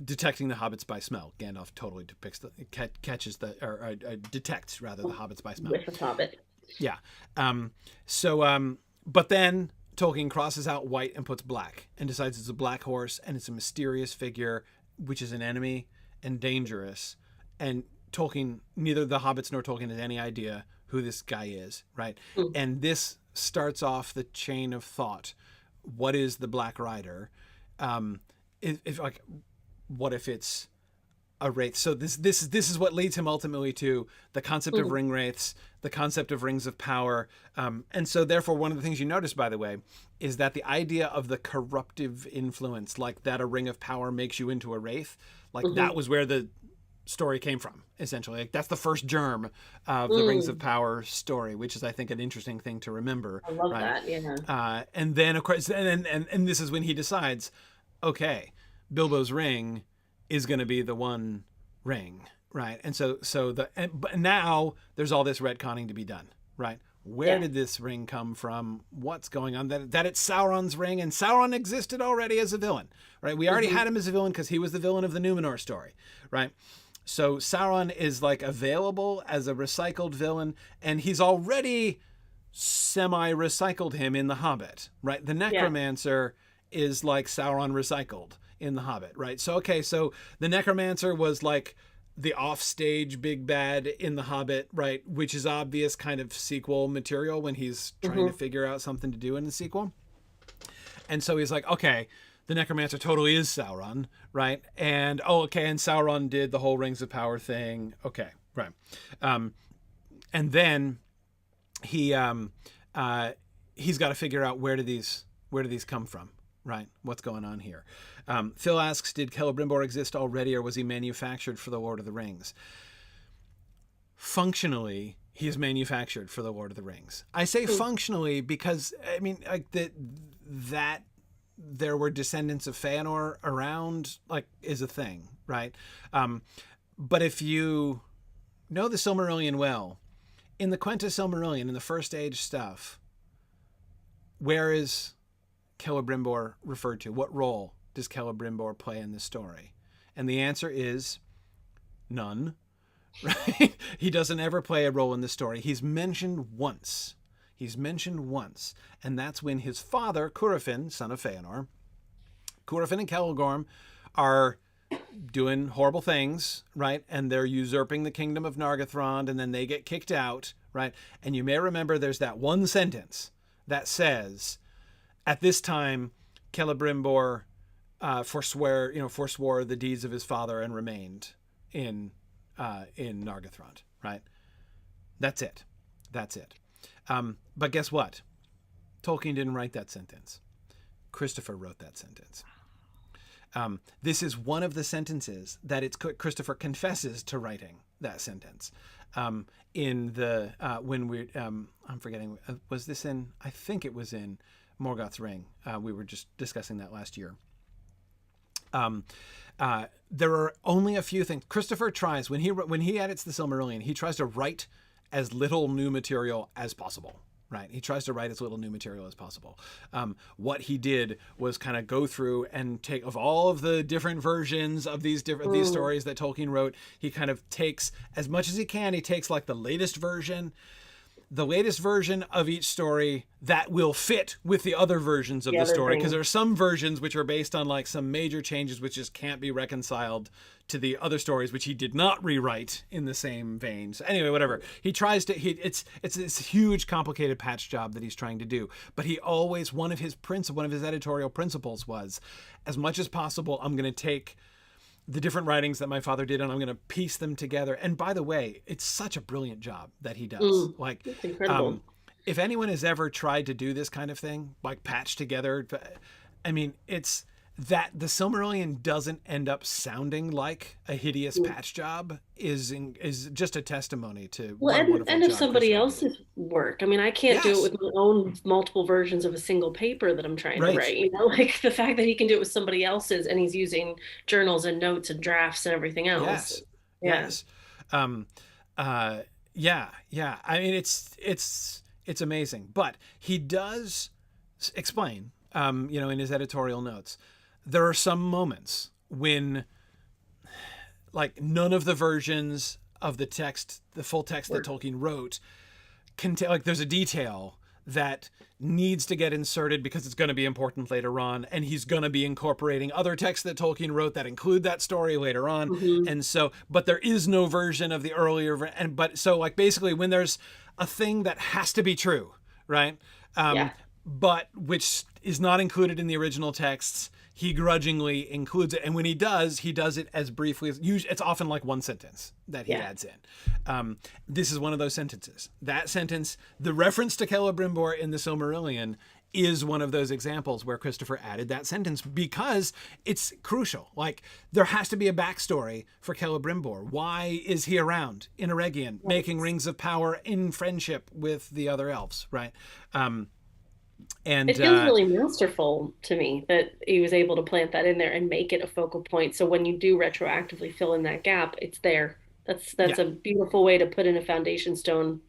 Detecting the hobbits by smell. Gandalf totally detects the hobbits by smell. With the hobbit. Yeah. But then Tolkien crosses out white and puts black and decides it's a black horse and it's a mysterious figure, which is an enemy and dangerous. And Tolkien, neither the hobbits nor Tolkien has any idea who this guy is, right? And this starts off the chain of thought. What is the Black Rider? What if it's a wraith? So this is what leads him ultimately to the concept of ring wraiths, the concept of rings of power. And so therefore, one of the things you notice, by the way, is that the idea of the corruptive influence, like that a ring of power makes you into a wraith, like that was where the story came from, essentially. Like that's the first germ of the Rings of Power story, which is, I think, an interesting thing to remember. I love that, yeah. And then, of course, and this is when he decides, okay, Bilbo's ring is going to be the one ring, right? And but now there's all this retconning to be done, right? Where did this ring come from? What's going on? That it's Sauron's ring, and Sauron existed already as a villain, right? We already had him as a villain because he was the villain of the Numenor story, right? So Sauron is like available as a recycled villain, and he's already semi-recycled him in The Hobbit, right? The Necromancer is like Sauron recycled in The Hobbit, right? So, okay, so the Necromancer was like the offstage big bad in The Hobbit, right? Which is obvious kind of sequel material when he's trying to figure out something to do in the sequel. And so he's like, okay, the Necromancer totally is Sauron, right? And, and Sauron did the whole Rings of Power thing. Okay, right. And then he's got to figure out where do these come from, right? What's going on here? Phil asks, did Kelebrimbor exist already, or was he manufactured for the Lord of the Rings? Functionally, he is manufactured for the Lord of the Rings. I say functionally because, I mean, like that there were descendants of Feanor around, like, is a thing, right? But if you know the Silmarillion well, in the Quenta Silmarillion, in the First Age stuff, where is Kelebrimbor referred to? What role does Kelebrimbor play in this story? And the answer is none, right? He doesn't ever play a role in the story. He's mentioned once, and that's when his father, Curufin, son of Feanor, Curufin and Celegorm are doing horrible things, right? And they're usurping the kingdom of Nargothrond, and then they get kicked out, right? And you may remember there's that one sentence that says, at this time, Kelebrimbor forswore the deeds of his father and remained in Nargothrond, right? That's it. But guess what? Tolkien didn't write that sentence. Christopher wrote that sentence. This is one of the sentences that Christopher confesses to writing that sentence. I'm forgetting, was this in, I think it was in Morgoth's Ring. We were just discussing that last year. There are only a few things. Christopher tries, when he edits the Silmarillion, he tries to write as little new material as possible, right? He tries to write as little new material as possible. What he did was kind of go through and take, of all of the different versions of these stories that Tolkien wrote, he kind of takes as much as he can. He takes like the latest version of each story that will fit with the other versions of the story, because there are some versions which are based on like some major changes which just can't be reconciled to the other stories, which he did not rewrite in the same vein. So anyway, whatever. He tries to, it's this huge complicated patch job that he's trying to do, but he always, one of his editorial principles was, as much as possible, I'm going to take the different writings that my father did, and I'm going to piece them together. And by the way, it's such a brilliant job that he does. Like, it's incredible. If anyone has ever tried to do this kind of thing, like patch together, I mean, it's that the Silmarillion doesn't end up sounding like a hideous patch job is just a testimony to and of somebody else's work. I mean, I can't do it with my own multiple versions of a single paper that I'm trying to write. You know, like the fact that he can do it with somebody else's, and he's using journals and notes and drafts and everything else. Yes. I mean, it's amazing, but he does explain, you know, in his editorial notes, there are some moments when, like, none of the versions of the text, the full text that Tolkien wrote, like, there's a detail that needs to get inserted because it's going to be important later on, and he's going to be incorporating other texts that Tolkien wrote that include that story later on. And so, but there is no version of the earlier, so like basically when there's a thing that has to be true, right? But which is not included in the original texts, he grudgingly includes it. And when he does it as briefly as usually. It's often like one sentence that he adds in. This is one of those sentences. That sentence, the reference to Kelebrimbor in the Silmarillion, is one of those examples where Christopher added that sentence because it's crucial. Like, there has to be a backstory for Kelebrimbor. Why is he around in Eregion, making rings of power in friendship with the other elves, right? And it feels really masterful to me that he was able to plant that in there and make it a focal point. So when you do retroactively fill in that gap, it's there. That's a beautiful way to put in a foundation stone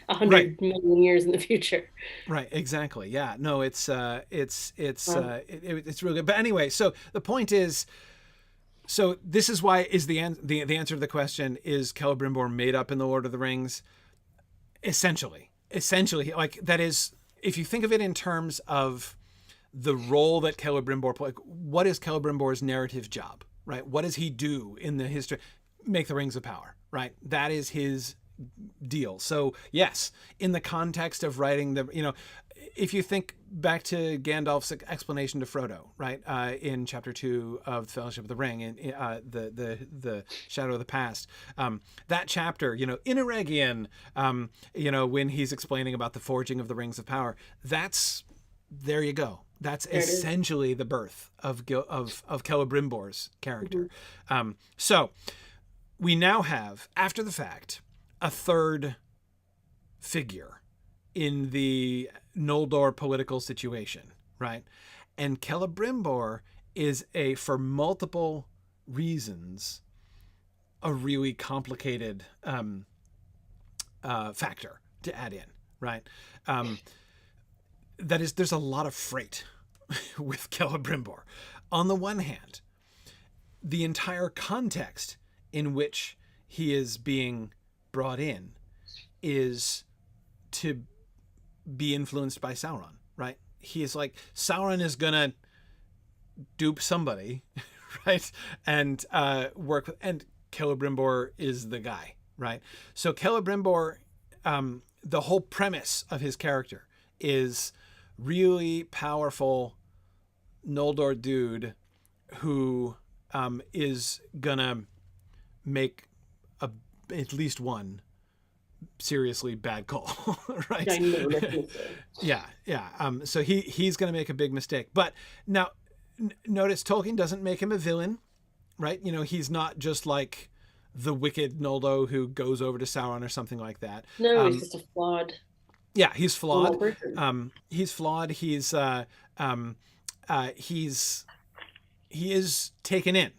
100 million years in the future. Right. Exactly. Yeah. No, it's really good. But anyway, so the point is, so this is why is the answer to the question, is Kelebrimbor made up in the Lord of the Rings? Essentially, like, that is, if you think of it in terms of the role that Kelebrimbor plays, what is Kelebrimbor's narrative job, right? What does he do in the history? Make the Rings of Power, right? That is his deal. So yes, in the context of writing the, you know, if you think back to Gandalf's explanation to Frodo, right, in chapter 2 of the Fellowship of the Ring, in the Shadow of the Past, that chapter, you know, in Eregion, you know, when he's explaining about the forging of the Rings of Power, there you go. That's essentially the birth of Kelebrimbor's character. So we now have, after the fact, a third figure in the Noldor political situation, right? And Kelebrimbor is for multiple reasons, a really complicated factor to add in, right? That is, there's a lot of freight with Kelebrimbor. On the one hand, the entire context in which he is being brought in is to be influenced by Sauron, right? He is like, Sauron is gonna dupe somebody, right? And work with, and Kelebrimbor is the guy, right? So Kelebrimbor, the whole premise of his character is really powerful Noldor dude who is gonna make at least one seriously bad call, right? Yeah. So he's going to make a big mistake. But now, notice Tolkien doesn't make him a villain, right? You know, he's not just like the wicked Noldor who goes over to Sauron or something like that. No, he's just a flawed. Yeah, he's flawed. He's flawed. He is taken in,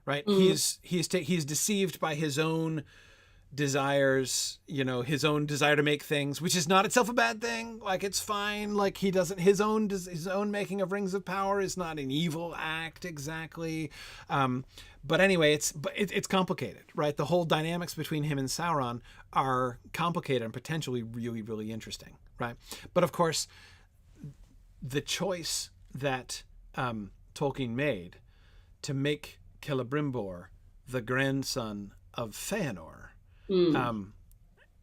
right? He's deceived by his own desires, you know, his own desire to make things, which is not itself a bad thing. Like, it's fine. Like, he doesn't, his own making of Rings of Power is not an evil act exactly. But anyway, it's complicated, right? The whole dynamics between him and Sauron are complicated and potentially really, really interesting, right? But of course, the choice that Tolkien made to make Kelebrimbor the grandson of Feanor,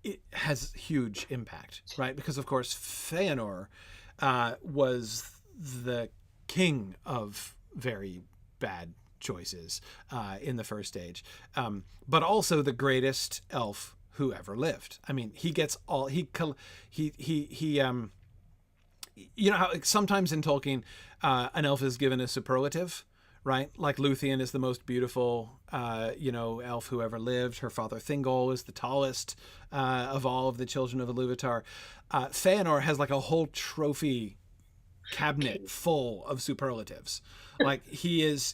it has huge impact, right? Because of course Feanor was the king of very bad choices in the first age, but also the greatest elf who ever lived. I mean, he gets all you know how sometimes in Tolkien an elf is given a superlative, right? Like Luthien is the most beautiful, elf who ever lived. Her father Thingol is the tallest of all of the children of Ilúvatar. Feanor has like a whole trophy cabinet full of superlatives. Like he is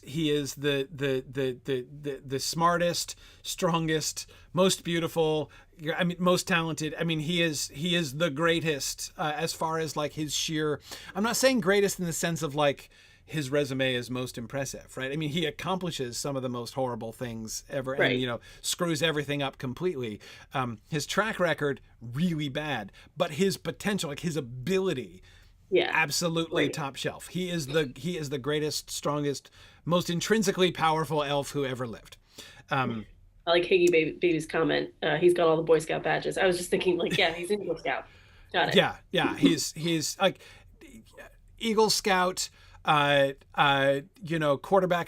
the smartest, strongest, most beautiful, I mean, most talented. I mean, he is the greatest as far as like his sheer, I'm not saying greatest in the sense of like his resume is most impressive, right? I mean, he accomplishes some of the most horrible things ever, right. And, screws everything up completely. His track record, really bad, but his potential, like his ability, absolutely top shelf. He is the greatest, strongest, most intrinsically powerful elf who ever lived. I like Higgy Baby's comment. He's got all the Boy Scout badges. I was just thinking, like, yeah, he's an Eagle Scout. Got it. Yeah. He's like Eagle Scout. Quarterback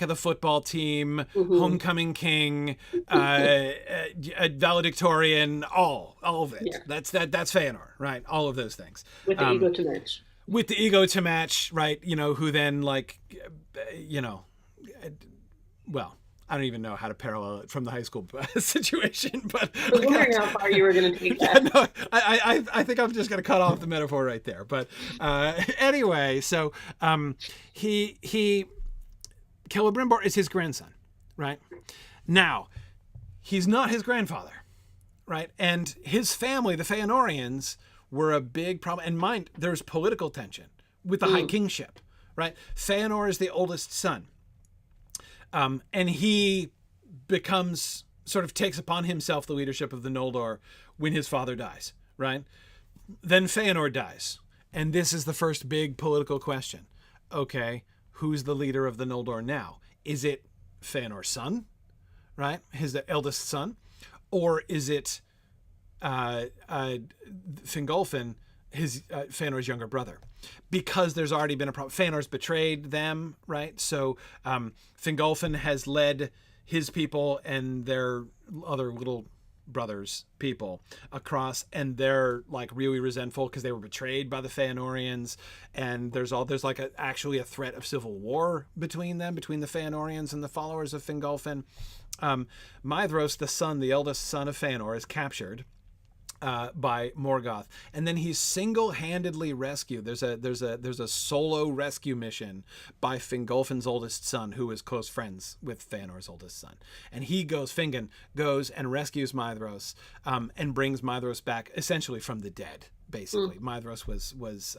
of the football team, homecoming king, valedictorian, all of it. Yeah. That's Feanor, right? All of those things. With the ego to match. With the ego to match, right? Who then well, I don't even know how to parallel it from the high school situation, but I was wondering how far you were going to take that. No, I think I'm just going to cut off the metaphor right there. But anyway, so Kelebrimbor is his grandson, right? Now, he's not his grandfather, right? And his family, the Feanorians, were a big problem. And mind, there's political tension with the High Kingship, right? Feanor is the oldest son. And he takes upon himself the leadership of the Noldor when his father dies, right? Then Feanor dies. And this is the first big political question. Okay, who's the leader of the Noldor now? Is it Feanor's son, right? His eldest son? Or is it Fingolfin, his Feanor's younger brother? Because there's already been a problem. Feanor's betrayed them, right? So Fingolfin has led his people and their other little brothers' people across, and they're like really resentful because they were betrayed by the Feanorians. And there's actually a threat of civil war between them, between the Feanorians and the followers of Fingolfin. Maedhros, the eldest son of Feanor, is captured by Morgoth, and then he's single-handedly rescued. There's a solo rescue mission by Fingolfin's oldest son, who is close friends with Feanor's oldest son, and Fingon goes and rescues Maedhros, and brings Maedhros back essentially from the dead. Basically, Maedhros was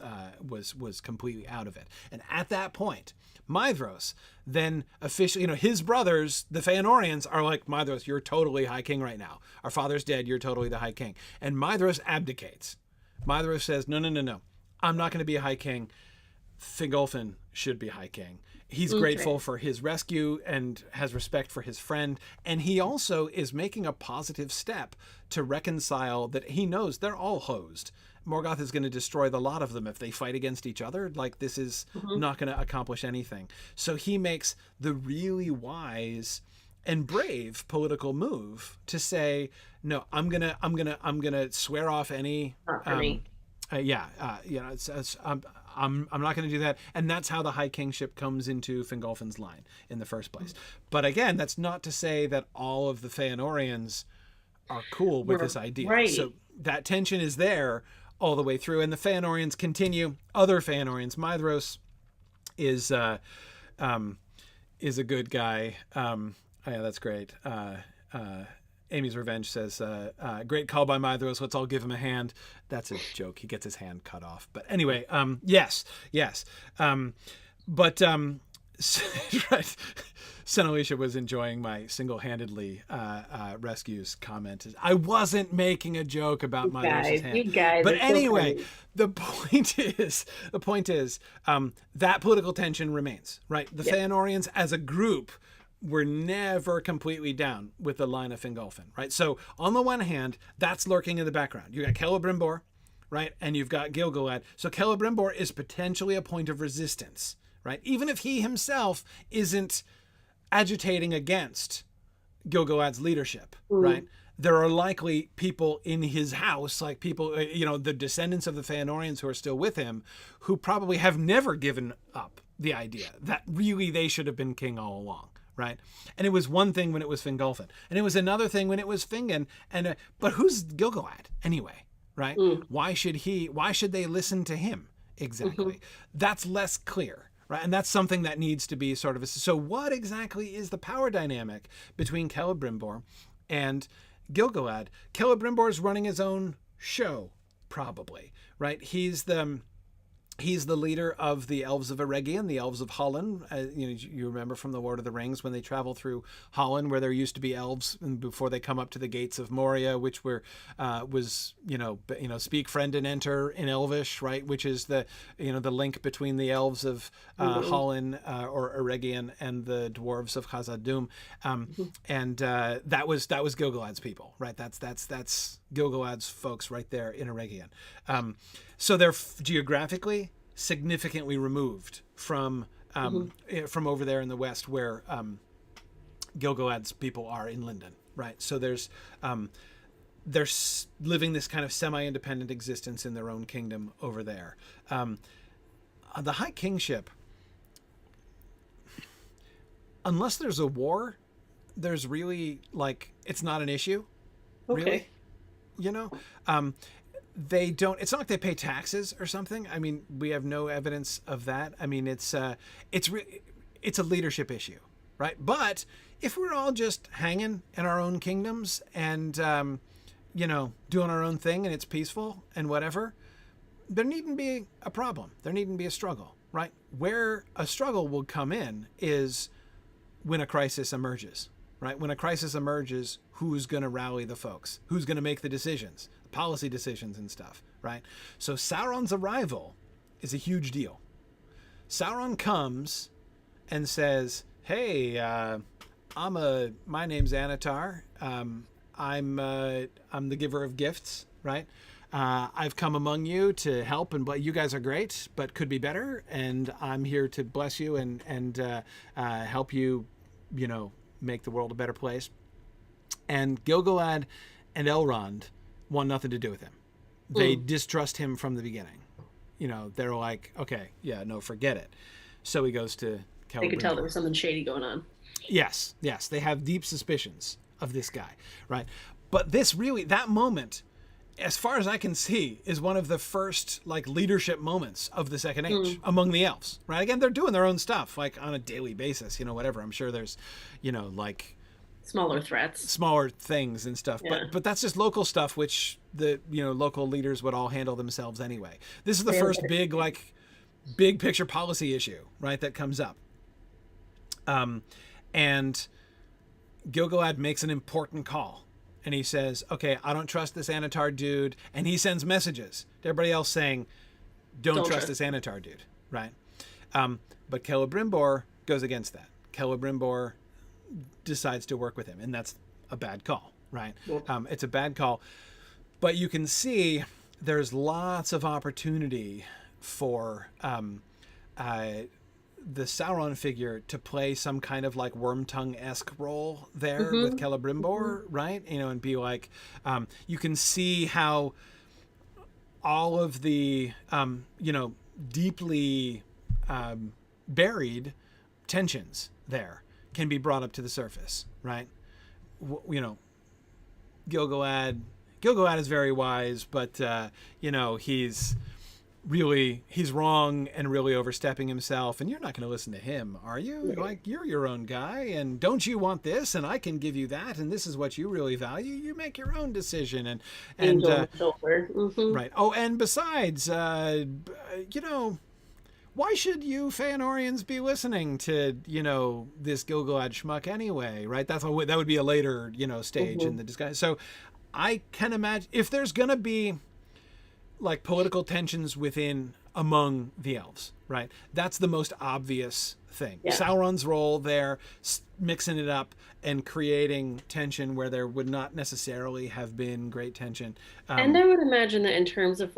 completely out of it, and at that point, Maedhros then officially, his brothers, the Feanorians, are like, Maedhros, you're totally High King right now. Our father's dead. You're totally the High King. And Maedhros abdicates. Maedhros says, no. I'm not going to be a High King. Fingolfin should be High King. He's grateful for his rescue and has respect for his friend. And he also is making a positive step to reconcile that he knows they're all hosed. Morgoth is going to destroy the lot of them if they fight against each other. Like, this is not going to accomplish anything. So he makes the really wise and brave political move to say, no, I'm gonna swear off any. I'm not going to do that. And that's how the High Kingship comes into Fingolfin's line in the first place. But again, that's not to say that all of the Feanorians are cool with this idea. Right. So that tension is there all the way through, and the Feanorians continue. Other Feanorians, Maedhros is a good guy. Yeah, that's great. Amy's Revenge says, great call by Maedhros. Let's all give him a hand. That's a joke. He gets his hand cut off. But anyway, yes. Right. Senalicia was enjoying my single-handedly rescues comment. I wasn't making a joke about Maedhros' hand. You guys, but anyway, the point is that political tension remains, right? The Feanorians as a group were never completely down with the line of Fingolfin, right? So on the one hand, that's lurking in the background. You got Kelebrimbor, right? And you've got Gil-galad. So Kelebrimbor is potentially a point of resistance, right? Even if he himself isn't agitating against Gil-galad's leadership, right? There are likely people in his house, like people, the descendants of the Feanorians who are still with him, who probably have never given up the idea that really they should have been king all along, right? And it was one thing when it was Fingolfin, and it was another thing when it was Fingin, but who's Gil-galad anyway, right? Why should they listen to him exactly? That's less clear. Right, and that's something that needs to be sort of so what exactly is the power dynamic between Kelebrimbor and Gil-galad? Celebrimbor's running his own show, probably, right? He's the leader of the elves of Eregion, the elves of Holland. You remember from the Lord of the Rings when they travel through Holland, where there used to be elves before they come up to the gates of Moria, which was speak friend and enter in Elvish, right? Which is the link between the elves of Holland or Eregion and the dwarves of Khazad-dûm, and that was Gil-galad's people, right? That's Gil-galad's folks right there in Eregion. So they're geographically significantly removed from over there in the west, where Gil-galad's people are in Lindon, right? So they're living this kind of semi-independent existence in their own kingdom over there. The High Kingship, unless there's a war, there's really it's not an issue, really. They don't. It's not like they pay taxes or something. I mean, we have no evidence of that. I mean, it's a leadership issue, right? But if we're all just hanging in our own kingdoms and doing our own thing and it's peaceful and whatever, there needn't be a problem. There needn't be a struggle, right? Where a struggle will come in is when a crisis emerges, right? When a crisis emerges, who's going to rally the folks? Who's going to make the decisions? Policy decisions and stuff, right? So Sauron's arrival is a huge deal. Sauron comes and says, "Hey, my name's Anatar. I'm the giver of gifts, right? I've come among you to help, and you guys are great, but could be better. And I'm here to bless you and help you, make the world a better place." And Gil-galad and Elrond want nothing to do with him. They distrust him from the beginning. They're like, okay, yeah, no, forget it. So he goes to Kelebrimbor. They could tell there was something shady going on. Yes, they have deep suspicions of this guy, right? But that moment, as far as I can see, is one of the first leadership moments of the Second Age among the elves, right? Again, they're doing their own stuff on a daily basis, whatever. I'm sure there's, smaller threats, smaller things and stuff, but that's just local stuff, which the local leaders would all handle themselves anyway. This is the first big picture policy issue, right, that comes up. And Gil-galad makes an important call, and he says, okay, I don't trust this Anatar dude, and he sends messages to everybody else saying, don't trust this Anatar dude, right? But Kelebrimbor goes against that. Kelebrimbor decides to work with him, and that's a bad call, right? Yep. It's a bad call, but you can see there's lots of opportunity for the Sauron figure to play some kind of Wormtongue-esque role there with Kelebrimbor, right? And be you can see how all of the deeply buried tensions there can be brought up to the surface, right? Gil-galad is very wise, but he's wrong and really overstepping himself, and you're not going to listen to him, are you? You're your own guy, and don't you want this, and I can give you that, and this is what you really value. You make your own decision, and right. Oh, and besides, why should you Feanorians be listening to, this Gil-galad schmuck anyway, right? That would be a later, stage in the discussion. So I can imagine if there's going to be political tensions among the elves, right? That's the most obvious thing. Yeah. Sauron's role there, mixing it up and creating tension where there would not necessarily have been great tension. And I would imagine that in terms of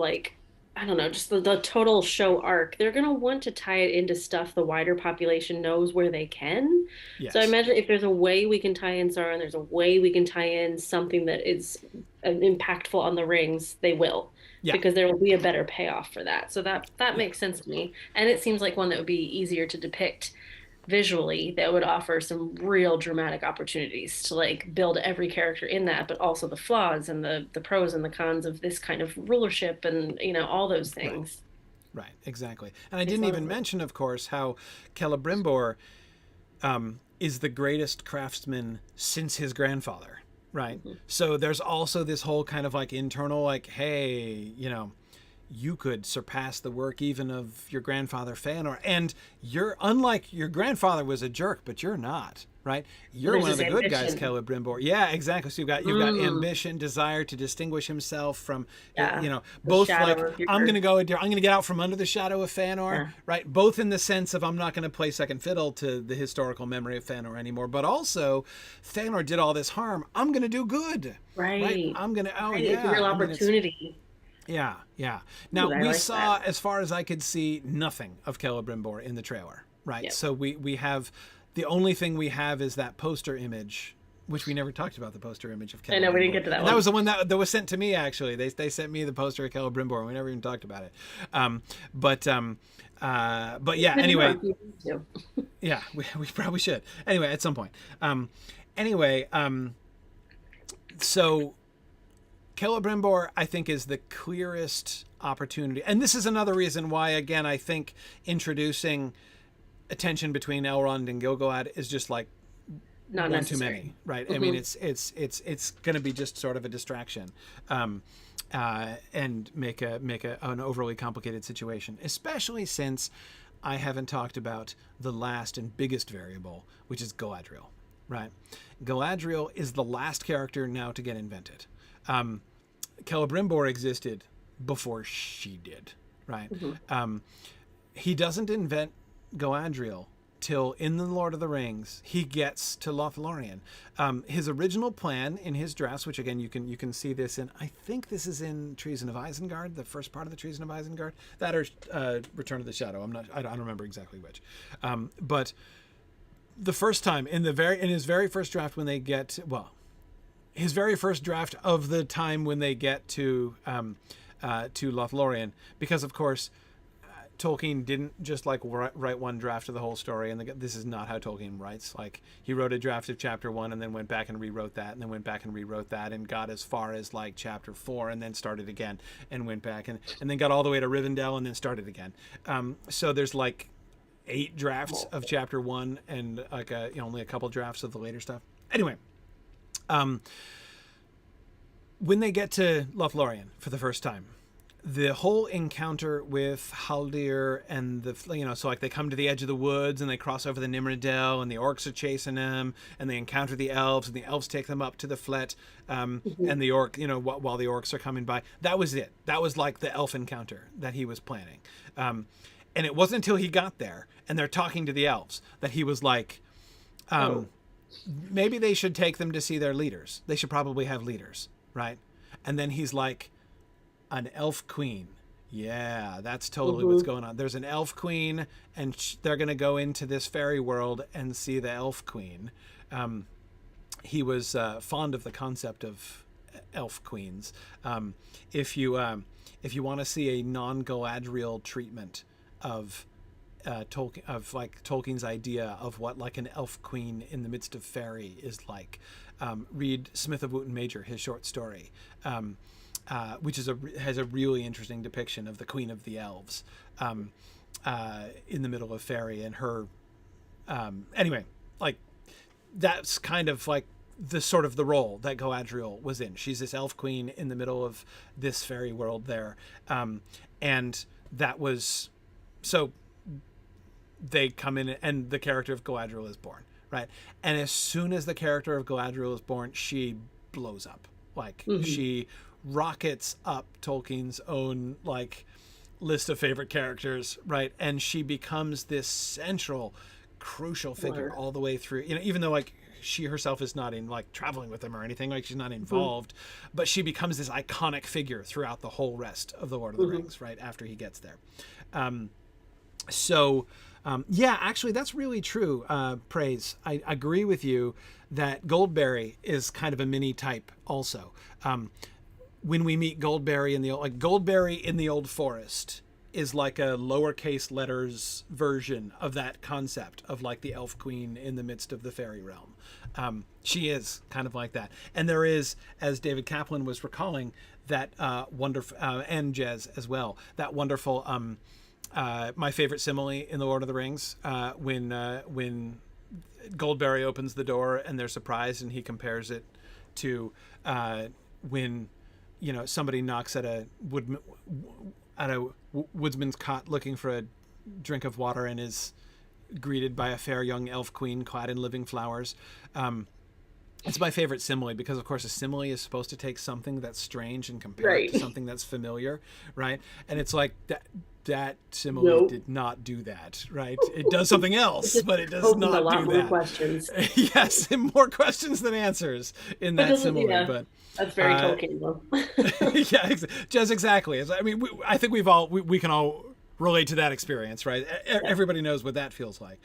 I don't know, just the total show arc, they're going to want to tie it into stuff the wider population knows where they can. So I Yes. imagine if there's a way we can tie in Sauron, there's a way we can tie in something that is impactful on the rings, they will, Yeah. because there will be a better payoff for that. So that Yeah. makes sense to me. And it seems like one that would be easier to depict visually, that would offer some real dramatic opportunities to like build every character in that, but also the flaws and the pros and the cons of this kind of rulership and all those Right. things. Right. Exactly. And I It's didn't one even of them. mention, of course, how Kelebrimbor is the greatest craftsman since his grandfather. Right. Mhm. So there's also this whole kind of like internal, like, hey, you could surpass the work even of your grandfather Fëanor, and you're, unlike your grandfather was a jerk, but you're not, right? You're There's one of this the good guys, ambition. Celebrimbor. Yeah, exactly. So you've got ambition, desire to distinguish himself from, Yeah, the both like, shadow of I'm your. gonna go, I'm gonna get out from under the shadow of Fëanor, Yeah, right? Both in the sense of I'm not gonna play second fiddle to the historical memory of Fëanor anymore, but also Fëanor did all this harm. I'm gonna do good, right? right, I'm gonna, oh right. It's a yeah. real I mean, it's, opportunity. yeah, yeah. Now Ooh, I we like that. saw, as far as I could see, nothing of Kelebrimbor in the trailer, right? Yep. So we have, the only thing we have is that poster image, which we never talked about, the poster image of I know we didn't Kelebrimbor. get to that And that one. was the one that was sent to me, actually. They sent me the poster of Kelebrimbor, and we never even talked about it. But yeah. Put it Anyway, on TV too. yeah, we probably should. Anyway, at some point. Anyway, so Kelebrimbor, I think, is the clearest opportunity. And this is another reason why, again, I think introducing a tension between Elrond and Gil-galad is just like Not one too necessary. many, right? I mean, Hmm. it's going to be just sort of a distraction, and make an overly complicated situation, especially since I haven't talked about the last and biggest variable, which is Galadriel, right? Galadriel is the last character now to get invented. Kelebrimbor existed before she did, right? Hmm. He doesn't invent Galadriel till in the Lord of the Rings he gets to Lothlorien. His original plan in his drafts, which again you can see this in, I think this is in Treason of Isengard, the first part of the Treason of Isengard, that or Return of the Shadow. I don't remember exactly which, but the first time in his very first draft, when they get, well, his very first draft of the time when they get to Lothlorien, because of course Tolkien didn't just like write one draft of the whole story, and this is not how Tolkien writes. Like, he wrote a draft of chapter 1 and then went back and rewrote that, and then went back and rewrote that, and got as far as like chapter 4 and then started again, and went back and then got all the way to Rivendell and then started again. So there's like 8 drafts of chapter 1 and like only a couple drafts of the later stuff. Anyway, when they get to Lothlorien for the first time, the whole encounter with Haldir and so like they come to the edge of the woods and they cross over the Nimrodel and the orcs are chasing them and they encounter the elves and the elves take them up to the Flet, and the orc, while the orcs are coming by. That was it. That was like the elf encounter that he was planning. And it wasn't until he got there and they're talking to the elves that he was like, maybe they should take them to see their leaders. They should probably have leaders, right? And then he's like, an elf queen. Yeah, that's totally what's going on. There's an elf queen, and they're going to go into this fairy world and see the elf queen. He was fond of the concept of elf queens. If you want to see a non-Galadriel treatment of Tolkien's idea of what like an elf queen in the midst of fairy is like, read Smith of Wootton Major, his short story. Which has a really interesting depiction of the Queen of the Elves in the middle of fairy and her. Anyway, like that's kind of like the sort of the role that Galadriel was in. She's this elf queen in the middle of this fairy world there, and that was so. They come in and the character of Galadriel is born, right? And as soon as the character of Galadriel is born, she blows up. Like she rockets up Tolkien's own like list of favorite characters, right? And she becomes this central, crucial figure all the way through. Even though like she herself is not in like traveling with him or anything, like she's not involved, but she becomes this iconic figure throughout the whole rest of the Lord of the Rings, right after he gets there. Yeah, actually, that's really true. Praise. I agree with you that Goldberry is kind of a mini type also. When we meet Goldberry in the Old Forest is like a lowercase letters version of that concept of like the elf queen in the midst of the fairy realm. She is kind of like that. And there is, as David Kaplan was recalling, that wonderful, and Jez as well, that wonderful, my favorite simile in The Lord of the Rings, when Goldberry opens the door and they're surprised, and he compares it to when, you know, somebody knocks at a woodsman's cot looking for a drink of water and is greeted by a fair young elf queen clad in living flowers. It's my favorite simile because, of course, a simile is supposed to take something that's strange and compare it to something that's familiar, right? And it's like that simile did not do that, right? It does something else, but it does not do that. A lot more questions. Yes, more questions than answers in that simile. Yeah, but that's very Tolkien, though. Yeah, just exactly. I mean, I think we can all relate to that experience, right? Everybody knows what that feels like.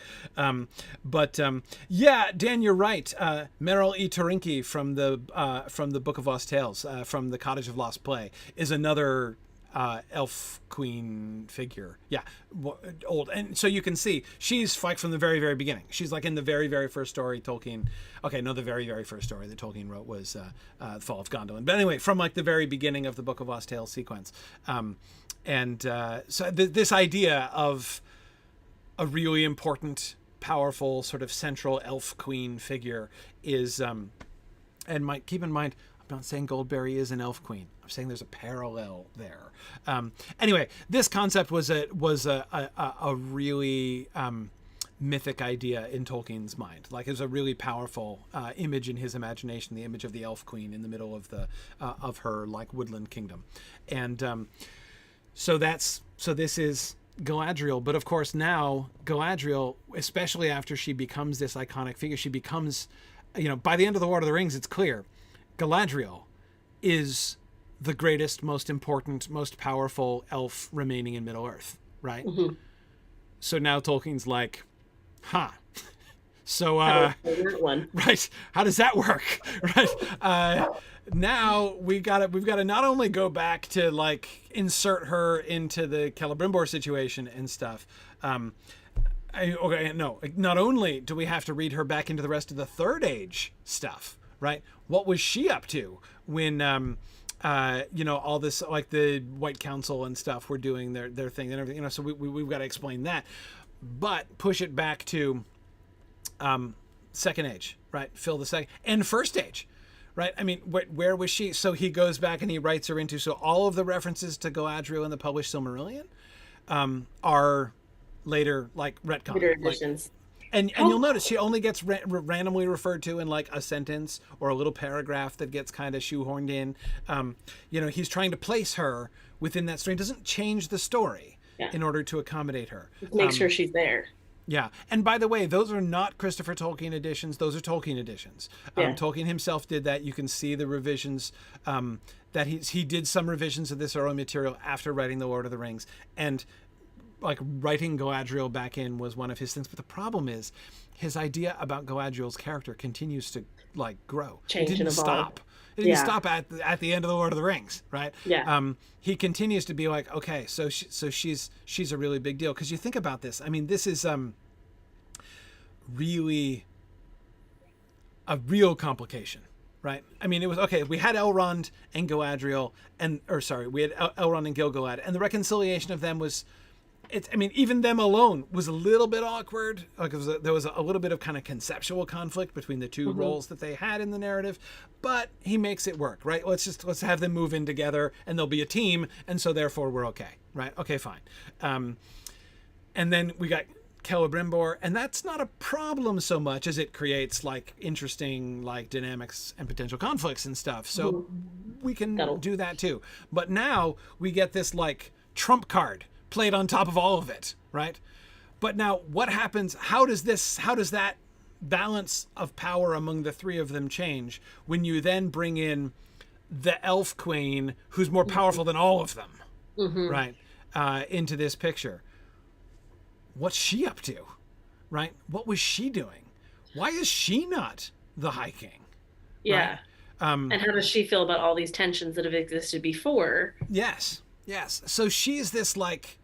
Yeah, Dan, you're right. Meryl E. Turinki from the Book of Lost Tales, from the Cottage of Lost Play, is another elf queen figure. Yeah, old. And so you can see she's like from the very, very beginning. She's like in the very, very first story Tolkien. Okay, no, the very, very first story that Tolkien wrote was The Fall of Gondolin. But anyway, from like the very beginning of the Book of Lost Tales sequence. So this idea of a really important, powerful, sort of central elf queen figure is, and keep in mind, I'm not saying Goldberry is an elf queen. I'm saying there's a parallel there. Anyway, this concept was a really mythic idea in Tolkien's mind. Like, it was a really powerful image in his imagination, the image of the elf queen in the middle of of her like woodland kingdom, and so this is Galadriel. But of course now Galadriel, especially after she becomes this iconic figure, she becomes, you know, by the end of the Lord of the Rings, it's clear Galadriel is the greatest, most important, most powerful elf remaining in Middle-earth, right? Mm-hmm. So now Tolkien's like, so right, how does that work? Right. Now we've got to not only go back to like insert her into the Kelebrimbor situation and stuff. Not only do we have to read her back into the rest of the Third Age stuff, right? What was she up to when all this, like the White Council and stuff were doing their thing and everything, so we've got to explain that, but push it back to Second Age, right? Phil the Second and First Age. Right. I mean, where was she? So he goes back and he writes her into. So all of the references to Galadriel in the published Silmarillion are later, like retcon. Later editions. And you'll notice she only gets randomly referred to in like a sentence or a little paragraph that gets kind of shoehorned in. He's trying to place her within that story. He doesn't change the story in order to accommodate her. Make sure she's there. Yeah. And by the way, those are not Christopher Tolkien editions. Those are Tolkien editions. Tolkien himself did that. You can see the revisions that he did some revisions of this early material after writing The Lord of the Rings. And like writing Galadriel back in was one of his things. But the problem is his idea about Galadriel's character continues to like grow. Change it didn't and evolve. Stop. It didn't stop at the end of The Lord of the Rings, right? Yeah. He continues to be like, okay, so she's a really big deal. Because you think about this. I mean, this is really a real complication, right? I mean, it was, okay, we had Elrond and Galadriel, we had Elrond and Gil-galad, and the reconciliation of them was, even them alone was a little bit awkward. Like there was a little bit of kind of conceptual conflict between the two roles that they had in the narrative, but he makes it work, right? Let's have them move in together and they'll be a team. And so therefore we're okay, right? Okay, fine. And then we got Kelebrimbor, and that's not a problem so much as it creates like interesting like dynamics and potential conflicts and stuff. So we can do that too. But now we get this like trump card played on top of all of it, right? But now what happens? How does that balance of power among the three of them change when you then bring in the elf queen, who's more powerful than all of them, right, into this picture. What's she up to, right? What was she doing? Why is she not the High King? Yeah. Right? And how does she feel about all these tensions that have existed before? Yes. So she's this like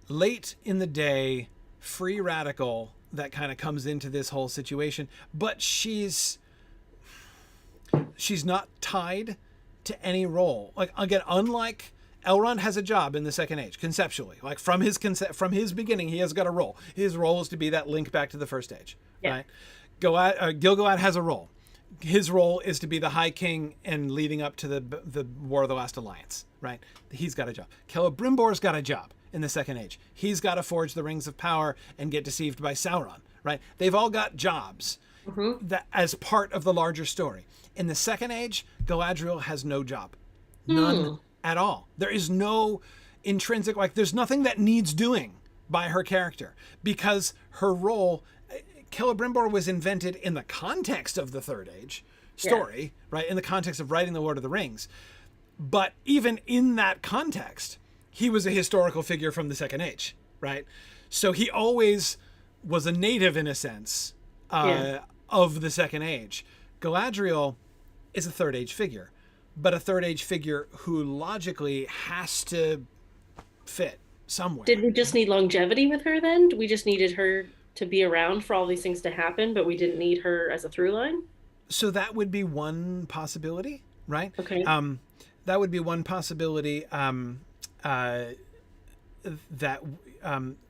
late in the day free radical that kind of comes into this whole situation, but she's not tied to any role. Like, again, unlike Elrond has a job in the Second Age conceptually. Like from his beginning, he has got a role. His role is to be that link back to the First Age, right? Gil-galad has a role. His role is to be the High King and leading up to the War of the Last Alliance, right? He's got a job. Kelebrimbor's got a job in the Second Age. He's got to forge the Rings of Power and get deceived by Sauron, right? They've all got jobs that as part of the larger story. In the Second Age, Galadriel has no job. None at all. There is no intrinsic, like there's nothing that needs doing by her character because her role, Kelebrimbor was invented in the context of the Third Age story, right? In the context of writing the Lord of the Rings. But even in that context, he was a historical figure from the Second Age, right? So he always was a native in a sense of the Second Age. Galadriel is a Third Age figure, but a Third Age figure who logically has to fit somewhere. Did we just need longevity with her then? We just needed her to be around for all these things to happen, but we didn't need her as a through line? So that would be one possibility, right? Okay. That would be one possibility, that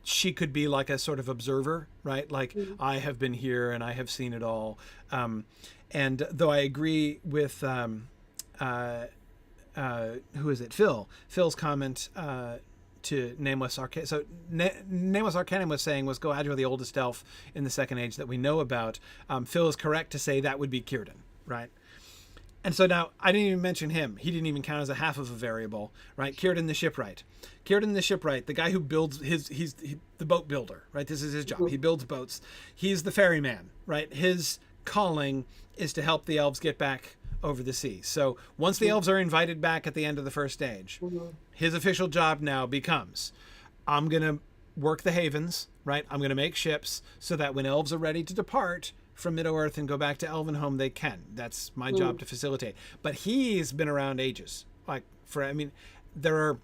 she could be like a sort of observer, right? Like, I have been here and I have seen it all. And though I agree with, who is it? Phil's comment to Nameless Arcanum. So Nameless Arcanum was saying, was Galadriel the oldest elf in the Second Age that we know about? Phil is correct to say that would be Círdan, right? And so now, I didn't even mention him. He didn't even count as a half of a variable, right? Círdan the shipwright. Círdan the shipwright, the guy who builds he's the boat builder, right? This is his job. He builds boats. He's the ferryman, right? His calling is to help the elves get back over the sea. So once the elves are invited back at the end of the First Age, his official job now becomes, I'm going to work the havens, right? I'm going to make ships so that when elves are ready to depart from Middle-earth and go back to Elvenhome, they can. That's my job to facilitate. But he's been around ages. There are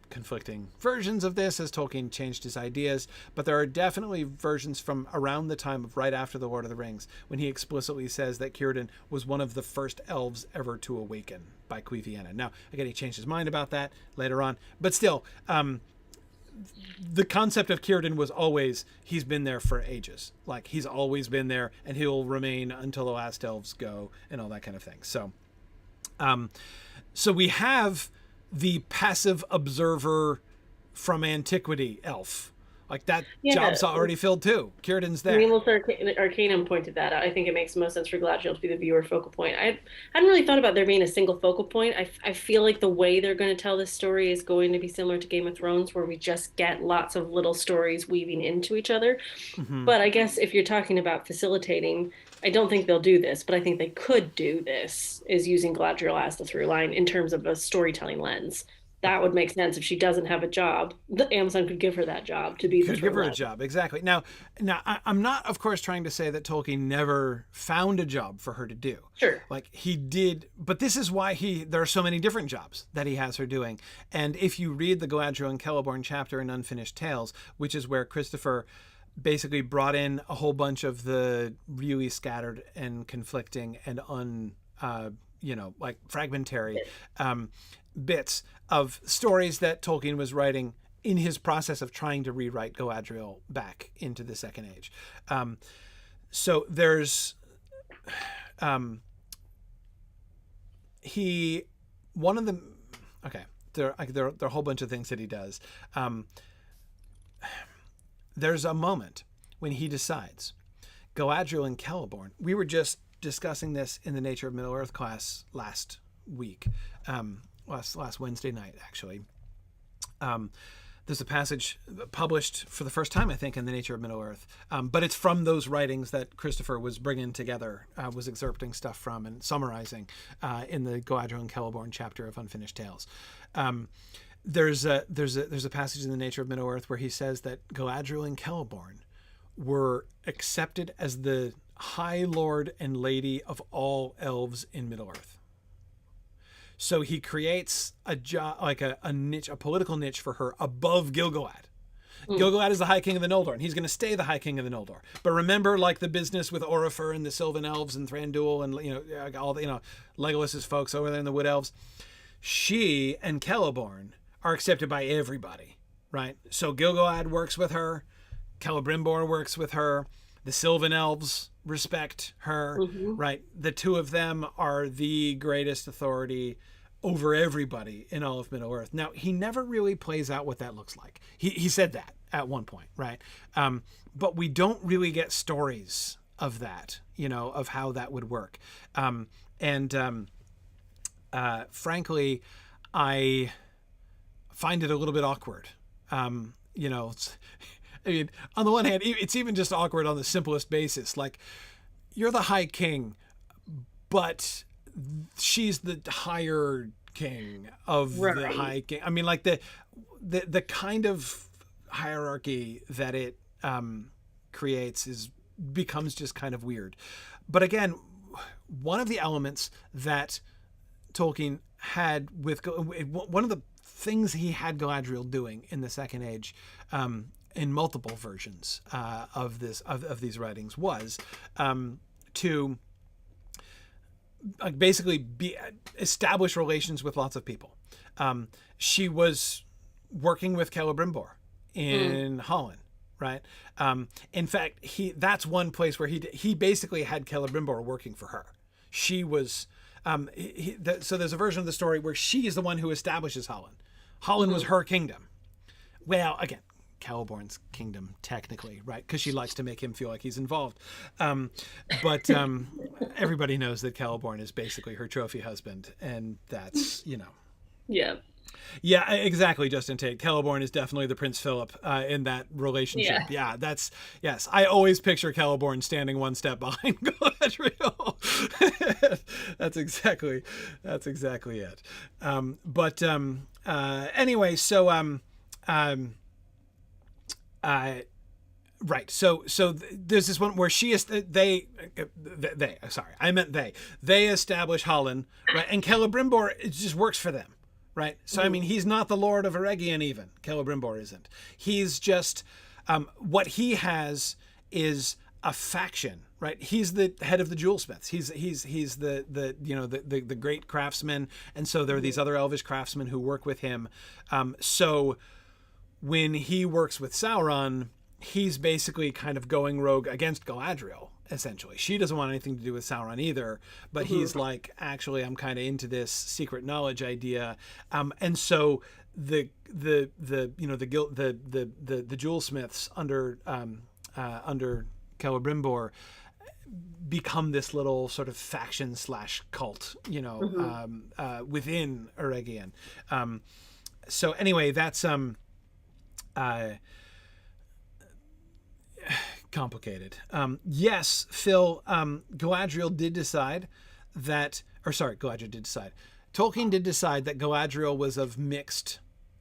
conflicting versions of this as Tolkien changed his ideas, but there are definitely versions from around the time of right after the Lord of the Rings when he explicitly says that Círdan was one of the first elves ever to awaken by Cuiviéna. Now, again, he changed his mind about that later on, but still, the concept of Círdan was always, he's been there for ages. Like, he's always been there and he'll remain until the last elves go and all that kind of thing. So, so we have the passive observer from antiquity elf. Like, that job's already filled too. Círdan's there. Nameless Arcanum pointed that out. I think it makes most sense for Galadriel to be the viewer focal point. I hadn't really thought about there being a single focal point. I feel like the way they're going to tell this story is going to be similar to Game of Thrones, where we just get lots of little stories weaving into each other. But I guess if you're talking about facilitating, I don't think they'll do this, but I think they could do this, is using Galadriel as the through line in terms of a storytelling lens. That would make sense. If she doesn't have a job, the Amazon could give her that job to be the could give her a job, exactly. Now I'm not, of course, trying to say that Tolkien never found a job for her to do. Sure. Like, he did, but this is why there are so many different jobs that he has her doing. And if you read the Galadriel and Celeborn chapter in Unfinished Tales, which is where Christopher basically brought in a whole bunch of the really scattered and conflicting and fragmentary bits of stories that Tolkien was writing in his process of trying to rewrite Galadriel back into the Second Age. So there's there are a whole bunch of things that he does. There's a moment when he decides, Galadriel and Celeborn, we were just discussing this in the Nature of Middle-earth class last week, last Wednesday night, actually. There's a passage published for the first time, I think, in The Nature of Middle-earth. But it's from those writings that Christopher was bringing together, was excerpting stuff from and summarizing in the Galadriel and Celeborn chapter of Unfinished Tales. There's a passage in The Nature of Middle-earth where he says that Galadriel and Celeborn were accepted as the High Lord and Lady of all elves in Middle-earth. So he creates a niche, a political niche for her above Gil-galad. Gil-galad is the High King of the Noldor, and he's going to stay the High King of the Noldor. But remember, like the business with Orifer and the Sylvan Elves and Thranduil and all the Legolas's folks over there in the Wood Elves. She and Celeborn are accepted by everybody, right? So Gil-galad works with her, Kelebrimbor works with her, the Sylvan Elves respect her, right? The two of them are the greatest authority over everybody in all of Middle-earth. Now, he never really plays out what that looks like. He said that at one point, right? But we don't really get stories of that, of how that would work. Frankly, I find it a little bit awkward. I mean, on the one hand, it's even just awkward on the simplest basis. Like, you're the High King, but she's the higher king of the High King. I mean, like the kind of hierarchy that it creates becomes just kind of weird. But again, one of the elements that Tolkien had one of the things he had Galadriel doing in the Second Age, in multiple versions of these writings, was to basically establish relations with lots of people. She was working with Kelebrimbor in Holland, right? In fact, that's one place where he basically had Kelebrimbor working for her. She was so there's a version of the story where she is the one who establishes Holland. Holland was her kingdom. Well, again, Celeborn's kingdom, technically, right? Because she likes to make him feel like he's involved. But everybody knows that Celeborn is basically her trophy husband, and that's, Yeah. Yeah, exactly, Justin Tate. Celeborn is definitely the Prince Philip in that relationship. Yeah, yes. I always picture Celeborn standing one step behind Galadriel. That's exactly it. Anyway, so right. So there's this one where they establish Holland, right? And Kelebrimbor, it just works for them, right? So, I mean, he's not the Lord of Eregion even. Kelebrimbor isn't. He's just, what he has is a faction, right? He's the head of the jewelsmiths. He's the great craftsman. And so there are these other elvish craftsmen who work with him. So when he works with Sauron, he's basically kind of going rogue against Galadriel, essentially. She doesn't want anything to do with Sauron either, but he's like, actually, I'm kind of into this secret knowledge idea. And so the jewelsmiths under Kelebrimbor become this little sort of faction / cult, within Eregion. So anyway, that's complicated. Yes, Phil, Galadriel did decide Tolkien did decide that Galadriel was of mixed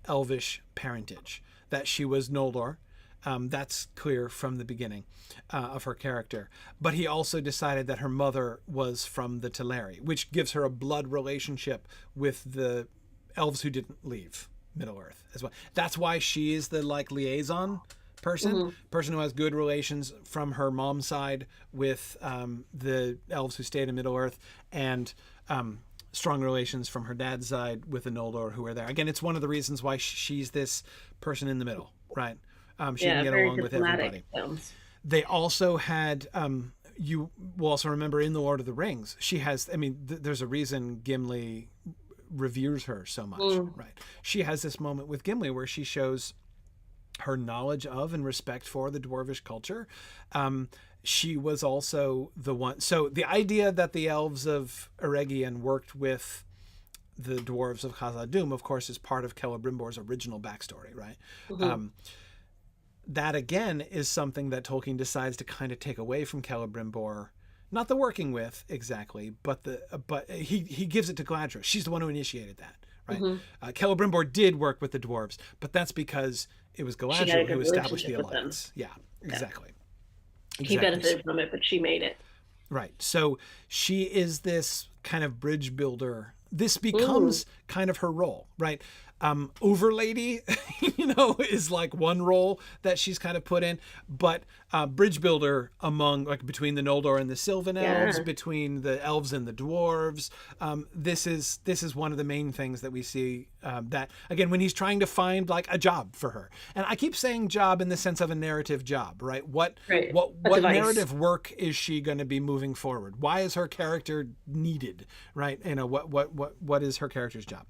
elvish parentage, that she was Noldor. That's clear from the beginning of her character. But he also decided that her mother was from the Teleri, which gives her a blood relationship with the elves who didn't leave Middle-earth as well. That's why she is the liaison person who has good relations from her mom's side with the elves who stayed in Middle-earth, and strong relations from her dad's side with the Noldor who are there. Again, it's one of the reasons why she's this person in the middle, right? She can get along with everybody. They also had, you will also remember in The Lord of the Rings, she has, there's a reason Gimli reveres her so much, right? She has this moment with Gimli where she shows her knowledge of and respect for the dwarvish culture. She was also the one. So the idea that the elves of Eregion worked with the dwarves of Khazad-dûm, of course, is part of Kelebrimbor's original backstory, right? That again is something that Tolkien decides to kind of take away from Kelebrimbor. Not the working with exactly, but he gives it to Galadriel. She's the one who initiated that, right? Kelebrimbor did work with the dwarves, but that's because it was Galadriel who established the alliance. Yeah, exactly. He benefited from it, but she made it. Right. So she is this kind of bridge builder. This becomes kind of her role, right? Overlady, is like one role that she's kind of put in, but bridge builder between the Noldor and the Sylvan elves, between the elves and the dwarves. This is one of the main things that we see, that again, when he's trying to find like a job for her. And I keep saying job in the sense of a narrative job, right? What narrative work is she going to be moving forward? Why is her character needed, right? What is her character's job?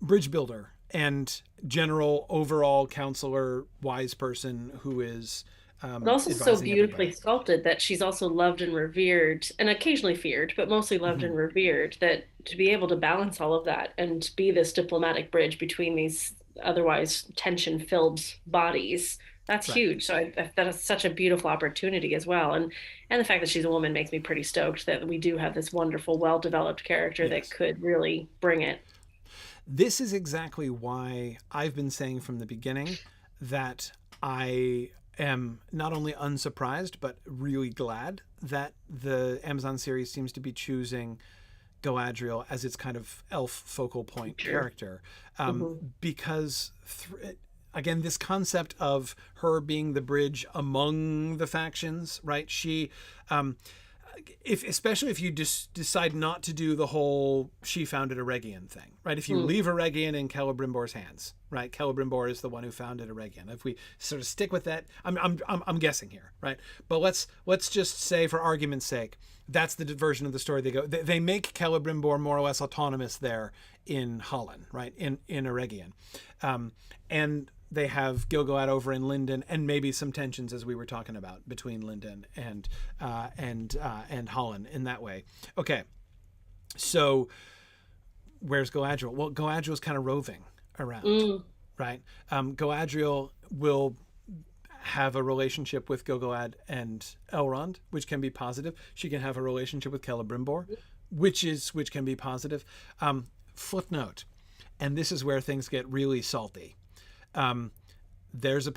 Bridge builder and general overall counselor, wise person who is but also so beautifully sculpted that she's also loved and revered, and occasionally feared, but mostly loved and revered, that to be able to balance all of that and be this diplomatic bridge between these otherwise tension-filled bodies, that's huge. So that is such a beautiful opportunity as well. And the fact that she's a woman makes me pretty stoked that we do have this wonderful, well-developed character that could really bring it. This is exactly why I've been saying from the beginning that I am not only unsurprised, but really glad that the Amazon series seems to be choosing Galadriel as its kind of elf focal point character. Because, again, this concept of her being the bridge among the factions, right? She... especially if you decide not to do the whole she founded Eregion thing, right? If you leave Eregion in Celebrimbor's hands, right? Celebrimbor is the one who founded Eregion. If we sort of stick with that, I'm guessing here, right? But let's just say, for argument's sake, that's the version of the story they go. They make Celebrimbor more or less autonomous there in Holland, right? In Eregion, and they have Gil-galad over in Lindon, and maybe some tensions, as we were talking about, between Lindon and Holland in that way. Okay, so where's Galadriel? Well, Galadriel's kind of roving around, right? Galadriel will have a relationship with Gil-galad and Elrond, which can be positive. She can have a relationship with Kelebrimbor, which can be positive. Footnote, and this is where things get really salty. There's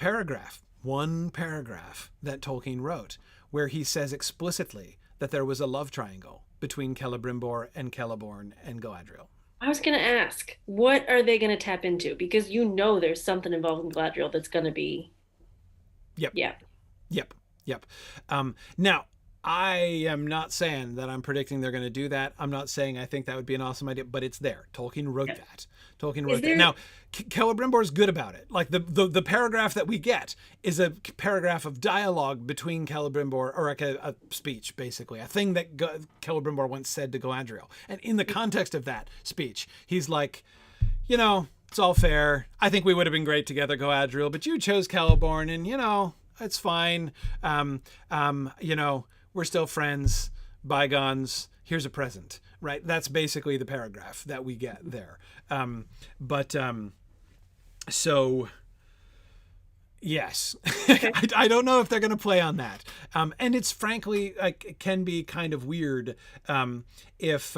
one paragraph that Tolkien wrote where he says explicitly that there was a love triangle between Kelebrimbor and Celeborn and Galadriel. I was going to ask, what are they going to tap into? Because there's something involving Galadriel that's going to be... Yep. Now, I am not saying that I'm predicting they're going to do that. I'm not saying I think that would be an awesome idea, but it's there. Tolkien wrote that. Now, Celebrimbor's good about it. Like the paragraph that we get is a paragraph of dialogue between Celebrimbor, or like a speech, basically, a thing that Celebrimbor once said to Galadriel. And in the context of that speech, he's like, it's all fair. I think we would have been great together, Galadriel, but you chose Celeborn, and it's fine. We're still friends, bygones, here's a present, right? That's basically the paragraph that we get there. So yes, I don't know if they're going to play on that. And it's frankly, can be kind of weird if,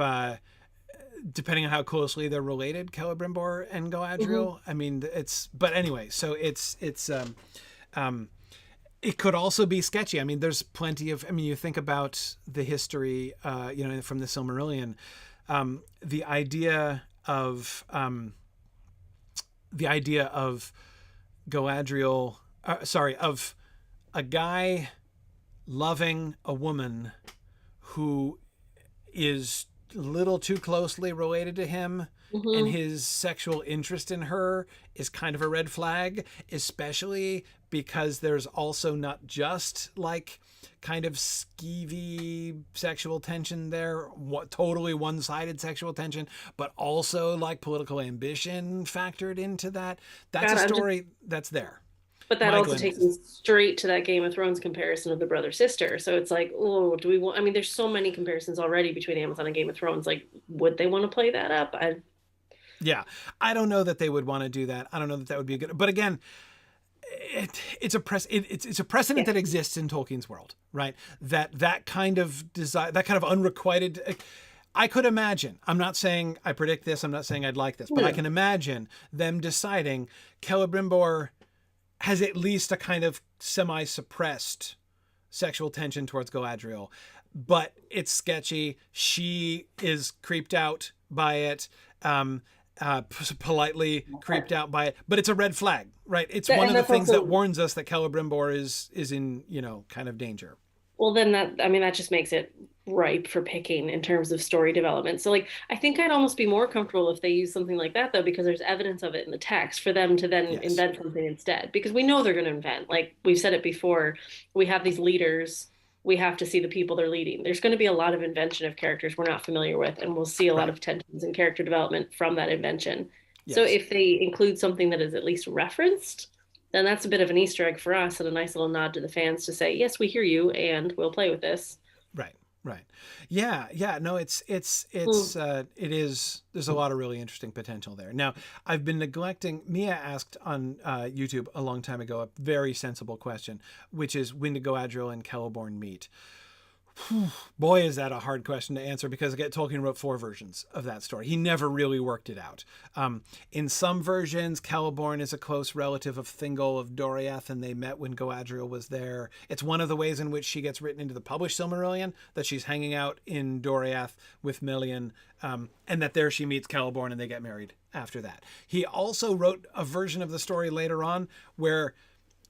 depending on how closely they're related, Celebrimbor and Galadriel. I mean, but anyway, so it could also be sketchy. I mean, there's plenty of, you think about the history, from the Silmarillion, the idea of Galadriel, of a guy loving a woman who is a little too closely related to him, and his sexual interest in her is kind of a red flag, especially because there's also not just like kind of skeevy sexual tension there, totally one-sided sexual tension, but also like political ambition factored into that. That's a story that's there. But that also takes me straight to that Game of Thrones comparison of the brother sister. So it's like, oh, do we want? I mean, there's so many comparisons already between Amazon and Game of Thrones. Like, would they want to play that up? Yeah, I don't know that they would want to do that. I don't know that would be a good. But again, it's a precedent that exists in Tolkien's world, right? That kind of desire, that kind of unrequited. I could imagine. I'm not saying I predict this. I'm not saying I'd like this, but I can imagine them deciding Kelebrimbor has at least a kind of semi-suppressed sexual tension towards Galadriel, but it's sketchy. She is creeped out by it. Politely creeped out by it, but it's a red flag, right? It's one of the things that warns us that Kelebrimbor is in, kind of danger. Well, then that just makes it ripe for picking in terms of story development. So, like, I think I'd almost be more comfortable if they use something like that, though, because there's evidence of it in the text for them to then invent something instead, because we know they're going to invent. Like we've said it before, we have these leaders. We have to see the people they're leading. There's going to be a lot of invention of characters we're not familiar with, and we'll see a lot of tensions in character development from that invention. Yes. So if they include something that is at least referenced, then that's a bit of an Easter egg for us and a nice little nod to the fans to say, yes, we hear you and we'll play with this. Right. Yeah. No, it is, there's a lot of really interesting potential there. Now, I've been neglecting, Mia asked on YouTube a long time ago, a very sensible question, which is, when did Galadriel and Celeborn meet? Boy, is that a hard question to answer, because again, Tolkien wrote 4 versions of that story. He never really worked it out. In some versions, Celeborn is a close relative of Thingol of Doriath, and they met when Galadriel was there. It's one of the ways in which she gets written into the published Silmarillion, that she's hanging out in Doriath with Melian, and that there she meets Celeborn and they get married after that. He also wrote a version of the story later on where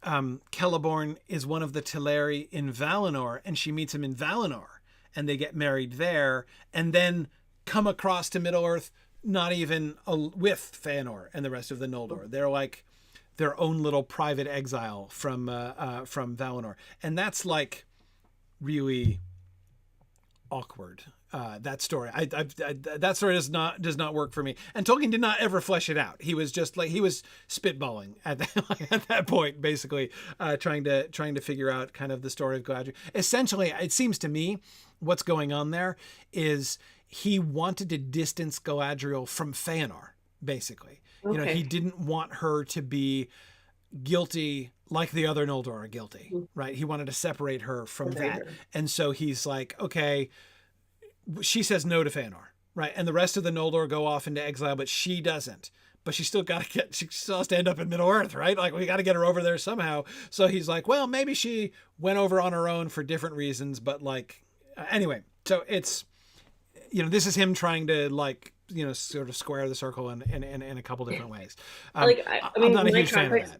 Celeborn is one of the Teleri in Valinor, and she meets him in Valinor, and they get married there, and then come across to Middle-earth, not even with Fëanor and the rest of the Noldor. They're like their own little private exile from Valinor, and that's like really awkward. That story, that story does not work for me. And Tolkien did not ever flesh it out. He was just like, he was spitballing at that point, basically, trying to figure out kind of the story of Galadriel. Essentially, it seems to me, what's going on there is he wanted to distance Galadriel from Fëanor, basically. Okay. He didn't want her to be guilty like the other Noldor are guilty, right? He wanted to separate her from that. And so he's like, okay, she says no to Fëanor, right? And the rest of the Noldor go off into exile, but she doesn't. But she still has to end up in Middle-earth, right? Like, we got to get her over there somehow. So he's like, well, maybe she went over on her own for different reasons, but like, anyway. So it's, this is him trying to like, sort of square the circle in a couple different ways. I'm not a huge fan of that.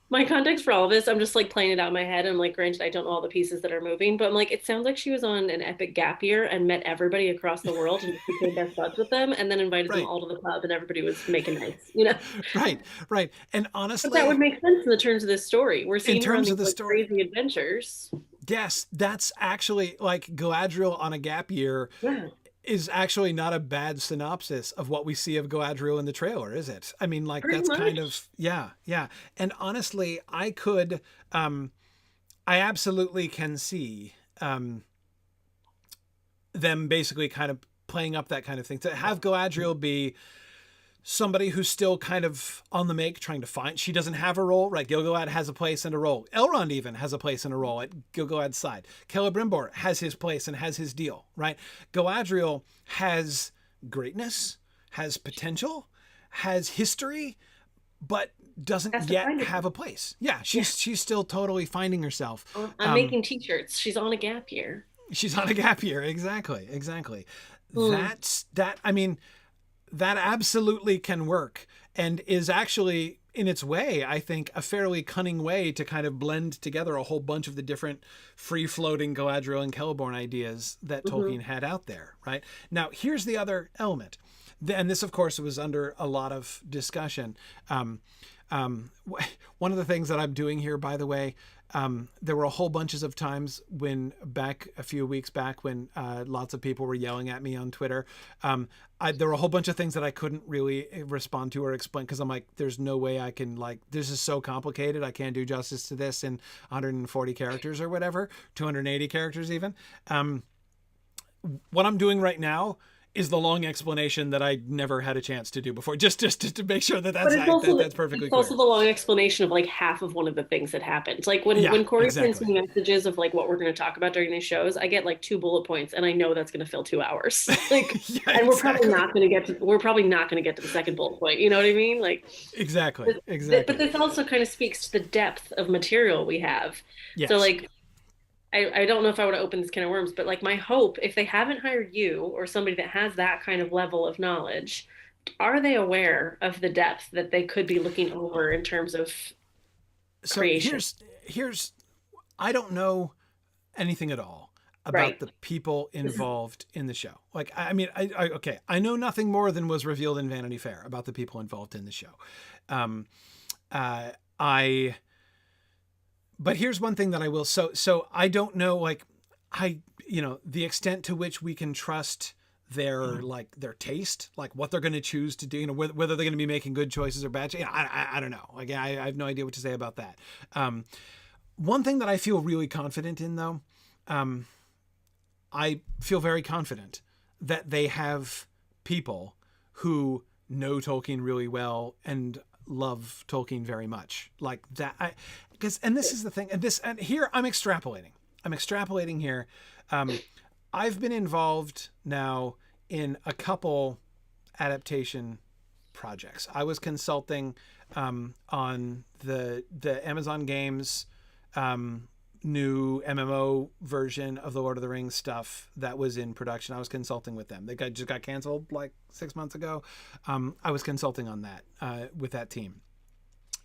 My context for all of this, I'm just like playing it out in my head. I'm like, granted, I don't know all the pieces that are moving, but I'm like, it sounds like she was on an epic gap year and met everybody across the world and became best buds with them, and then invited them all to the pub, and everybody was making nice, Right. And honestly, but that would make sense in the terms of this story. We're seeing her on these crazy adventures. Yes, that's actually like Galadriel on a gap year. Yeah. Is actually not a bad synopsis of what we see of Galadriel in the trailer, is it? I mean, like, pretty that's much. Kind of, yeah. And honestly, I absolutely can see them basically kind of playing up that kind of thing. To have Galadriel be somebody who's still kind of on the make, trying to find, she doesn't have a role, right? Gil-galad has a place and a role. Elrond even has a place and a role at Gil-galad's side. Kelebrimbor has his place and has his deal, right? Galadriel has greatness, has potential, has history, but doesn't yet have a place. Yeah, she's still totally finding herself. I'm making t-shirts. She's on a gap year. She's on a gap year. Exactly. That absolutely can work, and is actually, in its way, I think, a fairly cunning way to kind of blend together a whole bunch of the different free-floating Galadriel and Celeborn ideas that Tolkien had out there, right? Now, here's the other element. And this, of course, was under a lot of discussion. One of the things that I'm doing here, by the way, there were a whole bunches of times a few weeks back when lots of people were yelling at me on Twitter. There were a whole bunch of things that I couldn't really respond to or explain because I'm like, there's no way I can, like, this is so complicated. I can't do justice to this in 140 characters or whatever, 280 characters even. What I'm doing right now is the long explanation that I never had a chance to do before, just to make sure that that's perfectly clear. It's also the long explanation of like half of one of the things that happened. Like when Corey sends me messages of like what we're going to talk about during these shows, I get like 2 bullet points, and I know that's going to fill 2 hours. Like, and we're probably not going to get to the second bullet point. You know what I mean? Like exactly. But this also kind of speaks to the depth of material we have. Yes. So like, I don't know if I would open this can of worms, but like my hope, if they haven't hired you or somebody that has that kind of level of knowledge, are they aware of the depth that they could be looking over in terms of creation? Here's I don't know anything at all about the people involved in the show. Like, I mean, I know nothing more than was revealed in Vanity Fair about the people involved in the show. But here's one thing that I will. So I don't know, like, the extent to which we can trust their taste, like what they're going to choose to do, whether they're going to be making good choices or bad. I don't know. Like, I have no idea what to say about that. One thing that I feel really confident in, though, I feel very confident that they have people who know Tolkien really well and love Tolkien very much, like that. And this is the thing, and here I'm extrapolating here. I've been involved now in a couple adaptation projects. I was consulting on the Amazon Games new MMO version of the Lord of the Rings stuff that was in production. I was consulting with them. They just got canceled like 6 months ago. I was consulting on that with that team.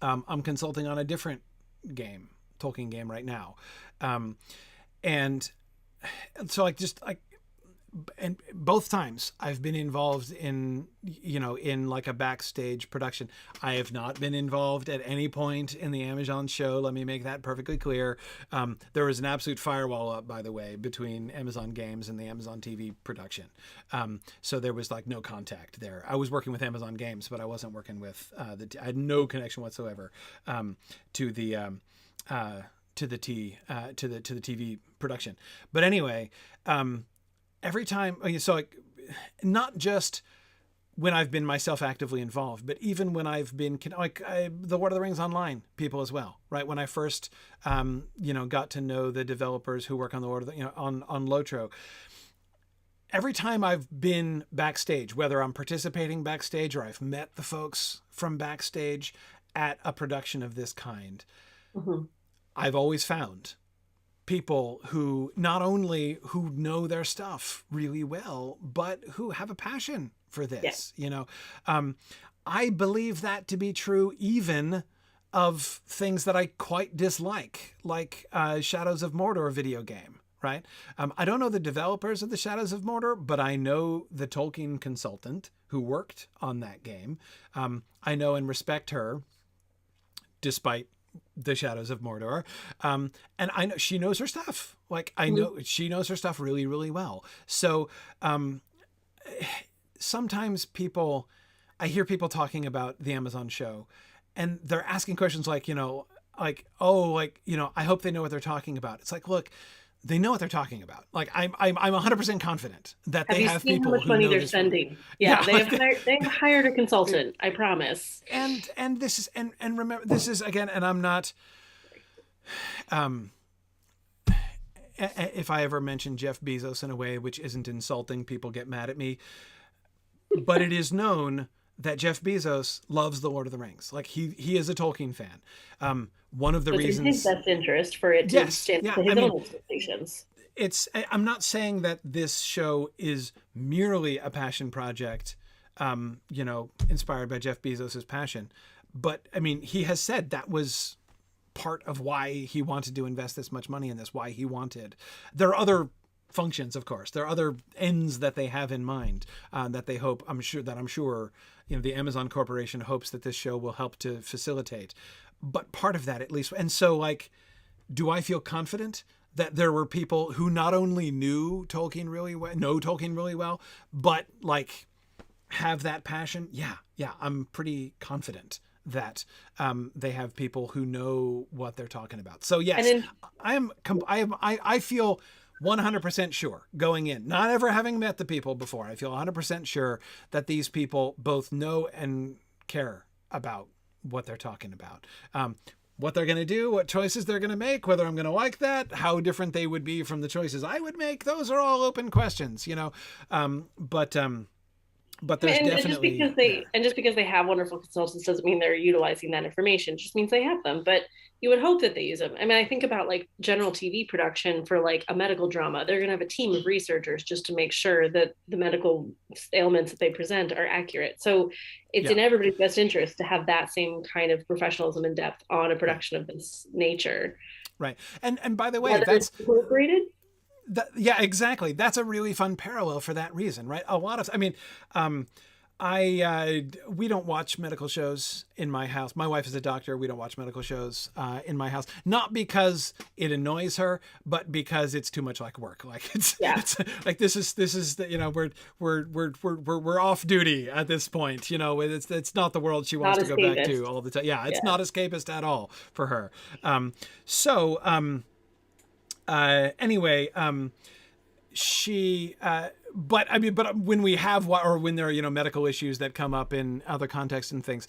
I'm consulting on a different Tolkien game right now. And so and both times I've been involved in like a backstage production. I have not been involved at any point in the Amazon show. Let me make that perfectly clear. There was an absolute firewall up, by the way, between Amazon Games and the Amazon TV production. So there was like no contact there. I was working with Amazon Games, but I wasn't working with I had no connection whatsoever to the TV production. But anyway, every time, so like, not just when I've been myself actively involved, but even when I've been the Lord of the Rings Online people as well, right? When I first, got to know the developers who work on the Lord of the, on Lotro, every time I've been backstage, whether I'm participating backstage or I've met the folks from backstage at a production of this kind, I've always found people who not only who know their stuff really well, but who have a passion for this. I believe that to be true even of things that I quite dislike, like Shadows of Mordor video game, right? I don't know the developers of the Shadows of Mordor, but I know the Tolkien consultant who worked on that game. I know and respect her, despite the Shadows of Mordor. And I know she knows her stuff. Like, I know she knows her stuff really, really well. So sometimes I hear people talking about the Amazon show and they're asking questions like, I hope they know what they're talking about. It's like, look, they know what they're talking about. Like, I'm 100% confident that they have people who know how much money they're spending. Yeah, they've hired a consultant. I promise. And this is and remember, this is again, and I'm not. If I ever mention Jeff Bezos in a way which isn't insulting, people get mad at me. But it is known that Jeff Bezos loves the Lord of the Rings. Like, he is a Tolkien fan. One of the reasons, in his best interest for it to stand to his own expectations. I'm not saying that this show is merely a passion project, inspired by Jeff Bezos's passion, but I mean, he has said that was part of why he wanted to invest this much money in this, why he wanted. There are other functions, of course. There are other ends that they have in mind that they hope, I'm sure, the Amazon Corporation hopes that this show will help to facilitate. But part of that, at least, and so like, do I feel confident that there were people who not only know Tolkien really well, but like have that passion? Yeah, I'm pretty confident that they have people who know what they're talking about. So yes, I feel 100% sure going in, not ever having met the people before. I feel 100% sure that these people both know and care about what they're talking about. What they're going to do, what choices they're going to make, whether I'm going to like that, how different they would be from the choices I would make. Those are all open questions, but there's definitely just because they have wonderful consultants doesn't mean they're utilizing that information. It just means they have them. But you would hope that they use them. I mean, I think about like general TV production for like a medical drama. They're going to have a team of researchers just to make sure that the medical ailments that they present are accurate. So it's in everybody's best interest to have that same kind of professionalism and depth on a production of this nature. Right. And by the way, that's incorporated. Yeah, exactly. That's a really fun parallel for that reason, right? We don't watch medical shows in my house. My wife is a doctor. We don't watch medical shows in my house, not because it annoys her, but because it's too much like work. Like it's like this is we're off duty at this point. It's not the world she wants to go back to all the time. Yeah, it's not escapist at all for her. But when we have when there are, medical issues that come up in other contexts and things,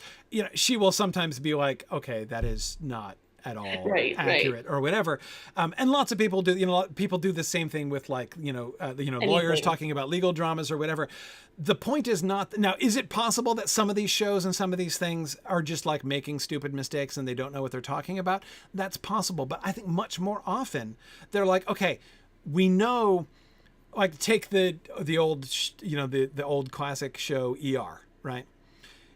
she will sometimes be like, okay, that is not at all accurate or whatever. And lots of people do, people do the same thing with like, lawyers talking about legal dramas or whatever. The point is not, now, is it possible that some of these shows and some of these things are just like making stupid mistakes and they don't know what they're talking about? That's possible. But I think much more often they're like, okay, we know, like take the old, the old classic show ER, right?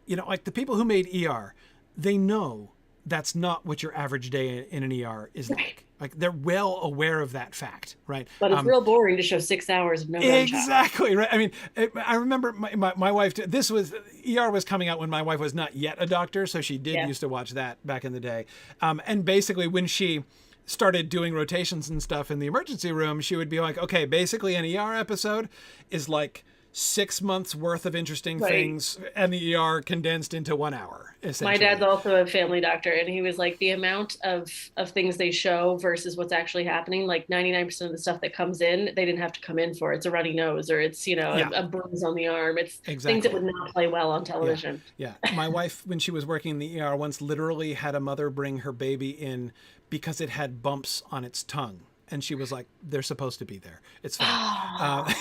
Like the people who made ER, they know that's not what your average day in an ER is like. Like they're well aware of that fact, right? But it's real boring to show 6 hours of no gunshot. Exactly, right? I mean, I remember my wife, ER was coming out when my wife was not yet a doctor, so she did used to watch that back in the day. And basically when she started doing rotations and stuff in the emergency room, she would be like, okay, basically an ER episode is like 6 months worth of interesting things and the ER condensed into 1 hour. My dad's also a family doctor, and he was like, the amount of things they show versus what's actually happening, like 99% of the stuff that comes in, they didn't have to come in for. It's a runny nose or it's, a bruise on the arm. It's things that would not play well on television. Yeah. My wife, when she was working in the ER once, literally had a mother bring her baby in because it had bumps on its tongue. And she was like, they're supposed to be there. It's fine.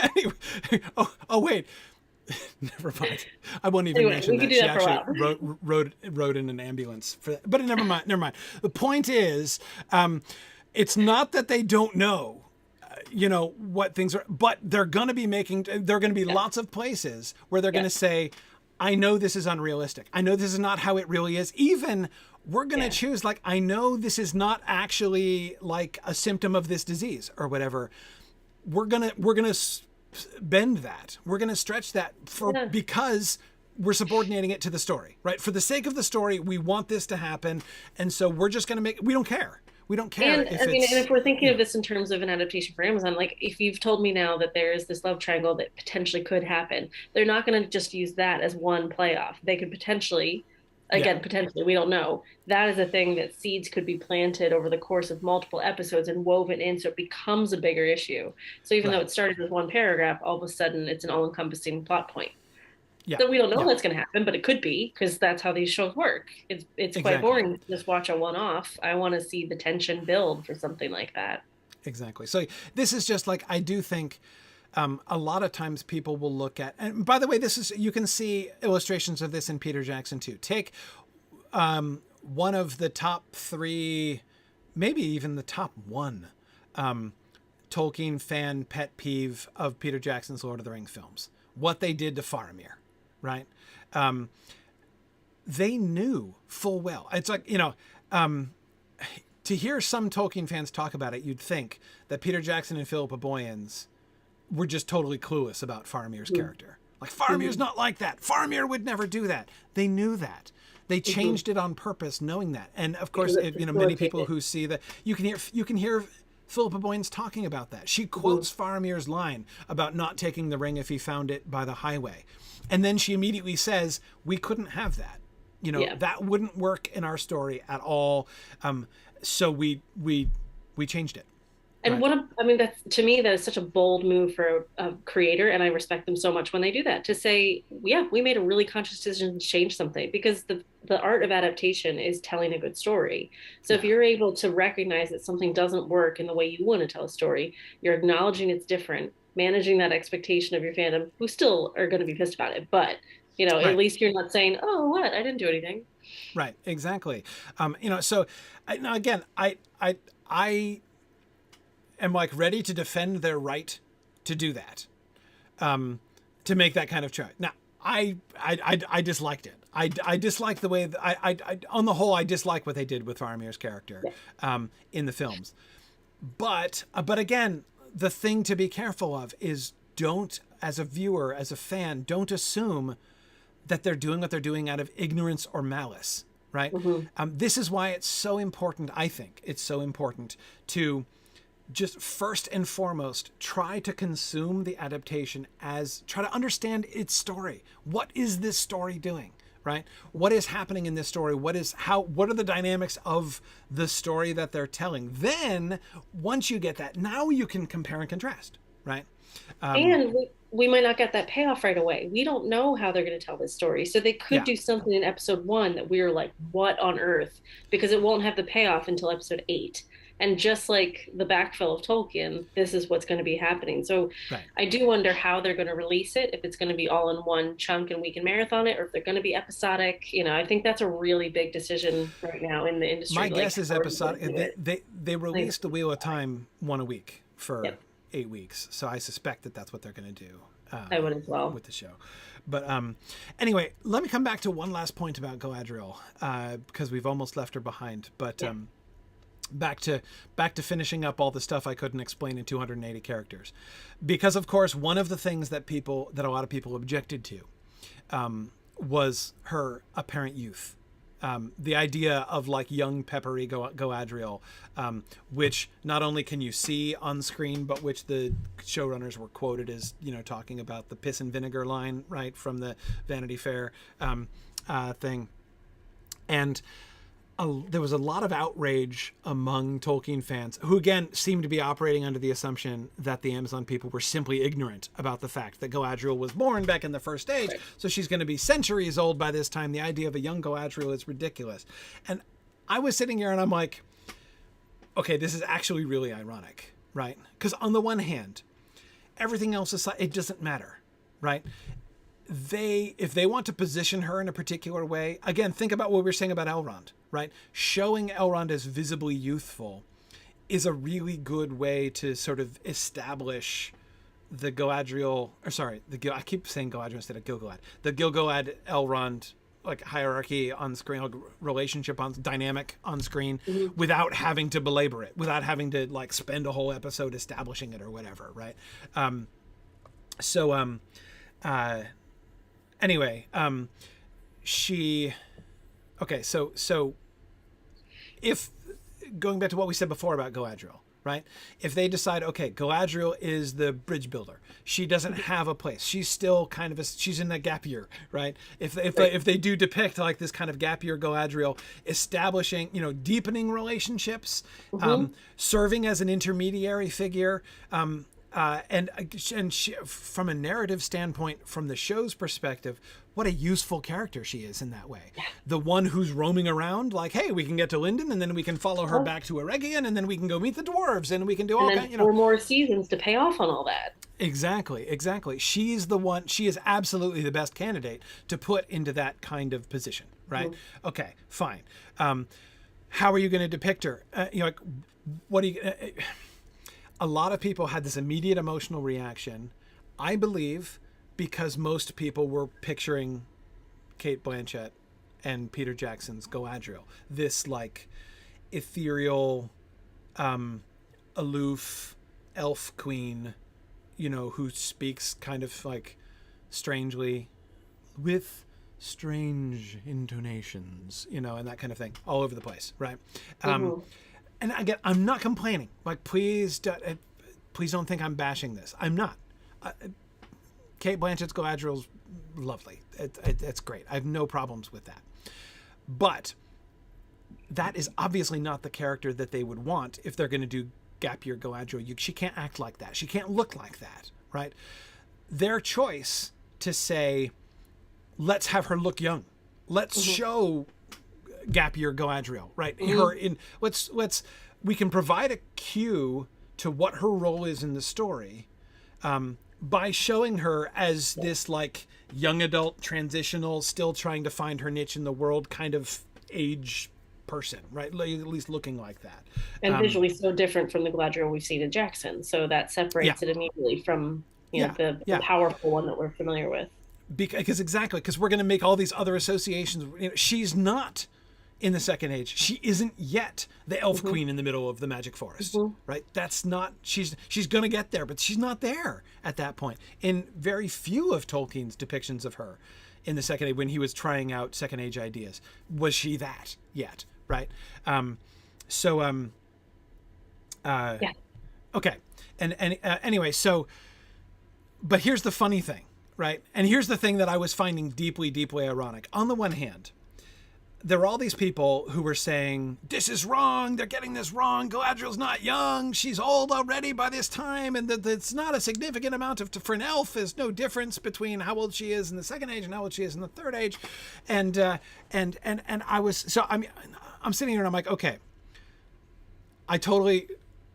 Anyway, wait. Never mind. I won't even mention that. She actually rode in an ambulance for that. But never mind. The point is, it's not that they don't know, what things are, but they're going to be lots of places where they're going to say, I know this is unrealistic. I know this is not how it really is. Even we're going to choose, like, I know this is not actually like a symptom of this disease or whatever. We're going to bend that. We're going to stretch that because we're subordinating it to the story, right? For the sake of the story, we want this to happen. And so we're just going to we don't care. We don't care. And if we're thinking of this in terms of an adaptation for Amazon, like if you've told me now that there is this love triangle that potentially could happen, they're not going to just use that as one playoff. They could potentially, potentially, we don't know. That is a thing that seeds could be planted over the course of multiple episodes and woven in, so it becomes a bigger issue. So even though it started with one paragraph, all of a sudden it's an all-encompassing plot point. Yeah. So we don't know that's going to happen, but it could be, because that's how these shows work. It's quite boring to just watch a one-off. I want to see the tension build for something like that. Exactly. So this is just like, I do think a lot of times people will look at, and by the way, you can see illustrations of this in Peter Jackson too. Take one of the top 3, maybe even the top 1 Tolkien fan pet peeve of Peter Jackson's Lord of the Rings films. What they did to Faramir. Right. They knew full well. It's like, to hear some Tolkien fans talk about it, you'd think that Peter Jackson and Philippa Boyens were just totally clueless about Faramir's character. Like, Faramir's not like that. Faramir would never do that. They knew that. They changed it on purpose, knowing that. And of course, many people who see that, you can hear Philippa Boyens talking about that. She quotes Faramir's line about not taking the ring if he found it by the highway. And then she immediately says, we couldn't have that. That wouldn't work in our story at all. So we changed it. And that's, to me, that is such a bold move for a creator, and I respect them so much when they do that, to say, yeah, we made a really conscious decision to change something, because the art of adaptation is telling a good story. So if you're able to recognize that something doesn't work in the way you want to tell a story, you're acknowledging it's different, managing that expectation of your fandom, who still are going to be pissed about it, but at least you're not saying, oh, what, I didn't do anything. Right, exactly. So again, I am like ready to defend their right to do that, to make that kind of choice. Now, I disliked it. I disliked the way on the whole, I dislike what they did with Faramir's character in the films. But again, the thing to be careful of is, don't, as a viewer, as a fan, don't assume that they're doing what they're doing out of ignorance or malice, right? This is why it's so important, I think it's so important to just first and foremost try to consume the adaptation try to understand its story. What is this story doing, right? What is happening in this story? What are the dynamics of the story that they're telling? Then once you get that, now you can compare and contrast, right? And we might not get that payoff right away. We don't know how they're going to tell this story. So they could do something in episode 1 that we're like, what on earth? Because it won't have the payoff until episode 8. And just like the backfill of Tolkien, this is what's going to be happening. So I do wonder how they're going to release it, if it's going to be all in one chunk and we can marathon it, or if they're going to be episodic. I think that's a really big decision right now in the industry. My guess is episodic. They released The Wheel of Time one a week for 8 weeks. So I suspect that's what they're going to do. I would as well. With the show. But anyway, let me come back to one last point about Galadriel, because we've almost left her behind. But back to finishing up all the stuff I couldn't explain in 280 characters, because of course one of the things that a lot of people objected to was her apparent youth. The idea of like young peppery Galadriel, which not only can you see on screen, but which the showrunners were quoted as talking about the piss and vinegar line, right, from the Vanity Fair thing. And there was a lot of outrage among Tolkien fans, who again seemed to be operating under the assumption that the Amazon people were simply ignorant about the fact that Galadriel was born back in the First Age, so she's going to be centuries old by this time. The idea of a young Galadriel is ridiculous. And I was sitting here and I'm like, okay, this is actually really ironic, right? Because on the one hand, everything else aside, it doesn't matter, right? If they want to position her in a particular way, again, think about what we were saying about Elrond, right? Showing Elrond as visibly youthful is a really good way to sort of establish the Galadriel, I keep saying Galadriel instead of Gil-galad, the Gil-galad Elrond like hierarchy on screen, like relationship on dynamic on screen, without having to belabor it, without having to like spend a whole episode establishing it or whatever, right? Anyway, so if going back to what we said before about Galadriel, right? If they decide, okay, Galadriel is the bridge builder, she doesn't have a place. She's still kind of she's in that gap year, right? If they do depict like this kind of gap year Galadriel, establishing, deepening relationships, serving as an intermediary figure, and she, from a narrative standpoint, from the show's perspective, what a useful character she is in that way. Yeah. The one who's roaming around, like, hey, we can get to Lindon, and then we can follow her back to Eregion, and then we can go meet the dwarves, and we can do all that. 4 more seasons to pay off on all that. Exactly. She's the one. She is absolutely the best candidate to put into that kind of position, right? Okay, fine. How are you going to depict her? What are you? A lot of people had this immediate emotional reaction, I believe, because most people were picturing Cate Blanchett and Peter Jackson's Galadriel. This like ethereal, aloof elf queen, you know, who speaks kind of like strangely with strange intonations, you know, and that kind of thing all over the place, right? And again, I'm not complaining. Like, please don't think I'm bashing this. I'm not. Cate Blanchett's Galadriel's lovely. It's great. I have no problems with that. But that is obviously not the character that they would want if they're going to do Gap Year Galadriel. She can't act like that. She can't look like that, right? Their choice to say, let's have her look young. Let's show Gap Year Galadriel, right? Her in we can provide a cue to what her role is in the story, by showing her as this like young adult, transitional, still trying to find her niche in the world kind of age person, right? At least looking like that. And visually so different from the Galadriel we've seen in Jackson. So that separates it immediately from the powerful one that we're familiar with. Because we're going to make all these other associations. You know, she's not in the Second Age. She isn't yet the elf queen in the middle of the magic forest, right? That's not, she's going to get there, but she's not there at that point. In very few of Tolkien's depictions of her in the Second Age, when he was trying out Second Age ideas, was she that yet, right? Okay. And anyway, so, but here's the funny thing, right? And here's the thing that I was finding deeply, deeply ironic. On the one hand, there were all these people who were saying, this is wrong, they're getting this wrong, Galadriel's not young, she's old already by this time, and that it's not a significant amount of, for an elf, there's no difference between how old she is in the Second Age and how old she is in the Third Age. And I was, so I mean, I'm sitting here and I'm like, okay, I totally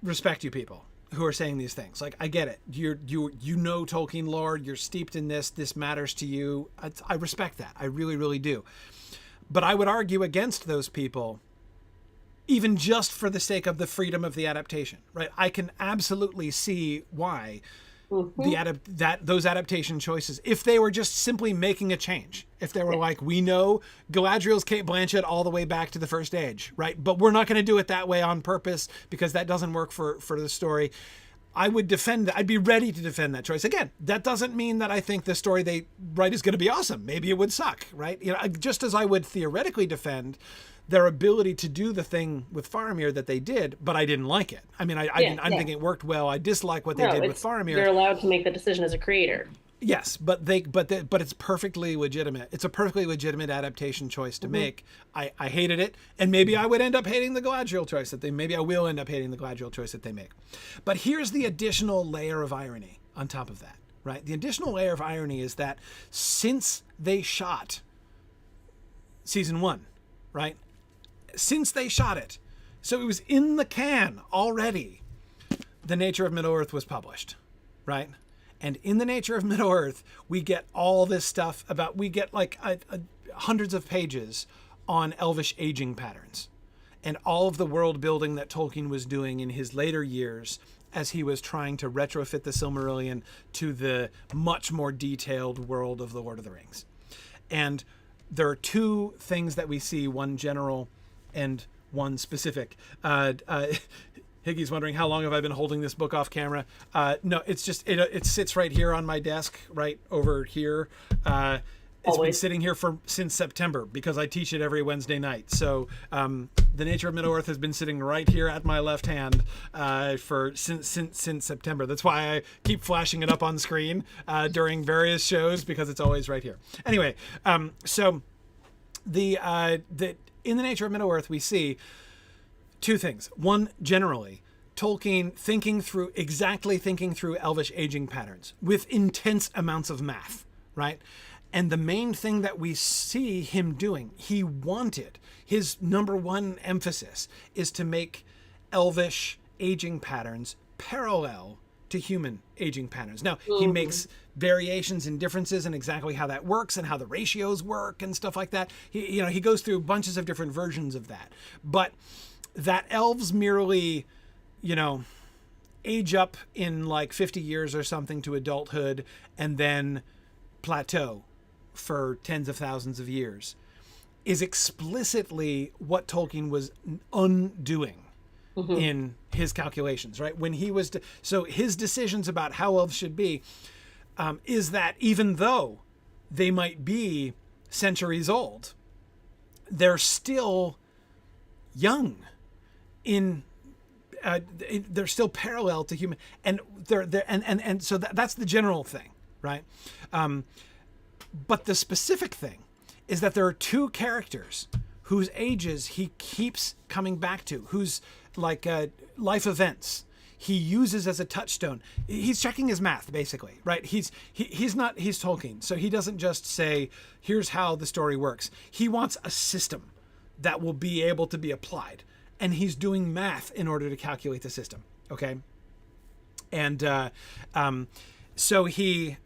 respect you people who are saying these things. Like, I get it. You know Tolkien lore, you're steeped in this matters to you. I respect that. I really, really do. But I would argue against those people, even just for the sake of the freedom of the adaptation, right? I can absolutely see why those adaptation choices, if they were just simply making a change, if they were like, we know Galadriel's Cate Blanchett all the way back to the First Age, right? But we're not going to do it that way on purpose because that doesn't work for the story. I would defend that. I'd be ready to defend that choice. Again, that doesn't mean that I think the story they write is going to be awesome. Maybe it would suck, right? You know, just as I would theoretically defend their ability to do the thing with Faramir that they did, but I didn't like it. I mean, I didn't think it worked well. I dislike what they did with Faramir. You're allowed to make the decision as a creator. Yes, but it's perfectly legitimate. It's a perfectly legitimate adaptation choice to make. I hated it, and maybe I would end up hating the Galadriel choice maybe I will end up hating the Galadriel choice that they make. But here's the additional layer of irony on top of that, right? The additional layer of irony is that since they shot season 1, right? Since they shot it, so it was in the can already, The Nature of Middle-earth was published, right? And in The Nature of Middle-earth, we get all this stuff about, we get like hundreds of pages on Elvish aging patterns and all of the world building that Tolkien was doing in his later years as he was trying to retrofit the Silmarillion to the much more detailed world of The Lord of the Rings. And there are two things that we see, one general and one specific. Higgy's wondering, how long have I been holding this book off camera? No, it's just, it sits right here on my desk, right over here. It's been sitting here since September because I teach it every Wednesday night. So The Nature of Middle-earth has been sitting right here at my left hand since September. That's why I keep flashing it up on screen during various shows, because it's always right here. Anyway, so in The Nature of Middle-earth, we see two things. One, generally, Tolkien thinking through Elvish aging patterns with intense amounts of math, right? And the main thing that we see him doing, he wanted, his number one emphasis is to make Elvish aging patterns parallel to human aging patterns. Now, he makes variations and differences in exactly how that works and how the ratios work and stuff like that. He goes through bunches of different versions of that. But that elves merely, age up in like 50 years or something to adulthood and then plateau for tens of thousands of years is explicitly what Tolkien was undoing in his calculations, right? When he was, so his decisions about how elves should be, is that even though they might be centuries old, they're still young they're still parallel to human, and so that's the general thing, right? But the specific thing is that there are two characters whose ages he keeps coming back to, whose like life events he uses as a touchstone. He's checking his math, basically, right? He's Tolkien, so he doesn't just say, here's how the story works. He wants a system that will be able to be applied, and he's doing math in order to calculate the system. Okay, and so he's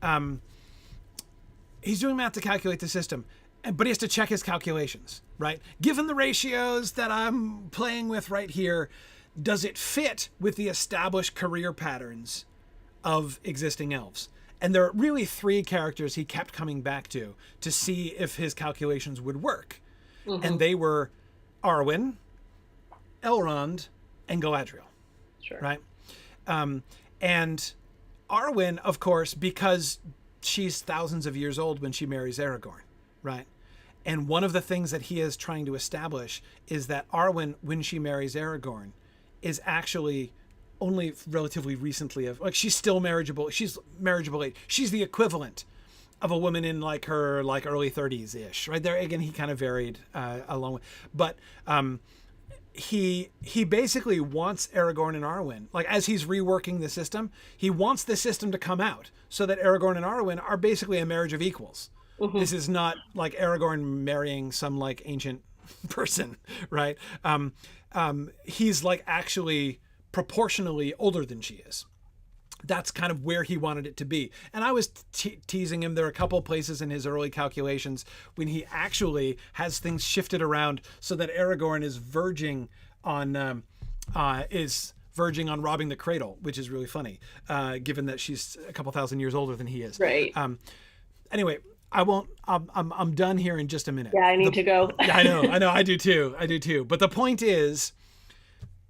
doing math to calculate the system, but he has to check his calculations, right? Given the ratios that I'm playing with right here, does it fit with the established career patterns of existing elves? And there are really three characters he kept coming back to see if his calculations would work. And they were Arwen, Elrond, and Galadriel. Sure. Right? And Arwen, of course, because she's thousands of years old when she marries Aragorn, right? And one of the things that he is trying to establish is that Arwen, when she marries Aragorn, is actually only relatively recently she's still marriageable. She's marriageable age. She's the equivalent of a woman in like her early 30s ish, right? There again, he kind of varied along with, but he basically wants Aragorn and Arwen, like as he's reworking the system, he wants the system to come out so that Aragorn and Arwen are basically a marriage of equals. This is not like Aragorn marrying some like ancient person, right? He's like actually proportionally older than she is. That's kind of where he wanted it to be. And I was teasing him. There are a couple of places in his early calculations when he actually has things shifted around so that Aragorn is verging on robbing the cradle, which is really funny, given that she's a couple thousand years older than he is. Right. Anyway, I'm done here in just a minute. Yeah, I need to go. I know. I do too. But the point is,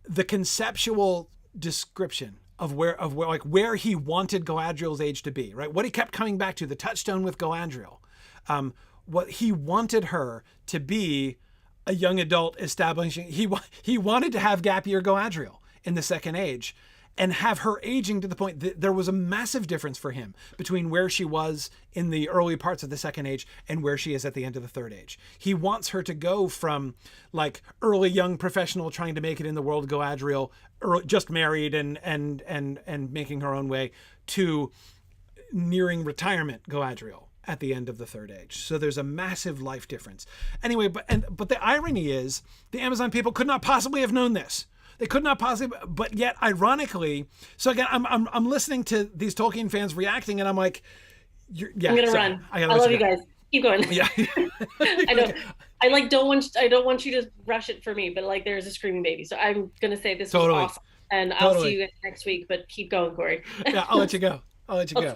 the conceptual description of where he wanted Galadriel's age to be, right? What he kept coming back to, the touchstone with Galadriel, what he wanted her to be, a young adult establishing. He wanted to have gap year Galadriel in the Second Age, and have her aging to the point that there was a massive difference for him between where she was in the early parts of the Second Age and where she is at the end of the Third Age. He wants her to go from like early young professional trying to make it in the world Galadriel, just married and making her own way, to nearing retirement Galadriel at the end of the Third Age. So there's a massive life difference. Anyway, but the irony is the Amazon people could not possibly have known this. They could not possibly, but yet ironically, so again, I'm listening to these Tolkien fans reacting, and I'm like, I'm gonna run. I love you guys. Keep going. Yeah. I know. I don't want you to rush it for me, but like there's a screaming baby. So I'm gonna say this was awesome, and I'll see you guys next week. But keep going, Corey. Yeah, I'll let you go.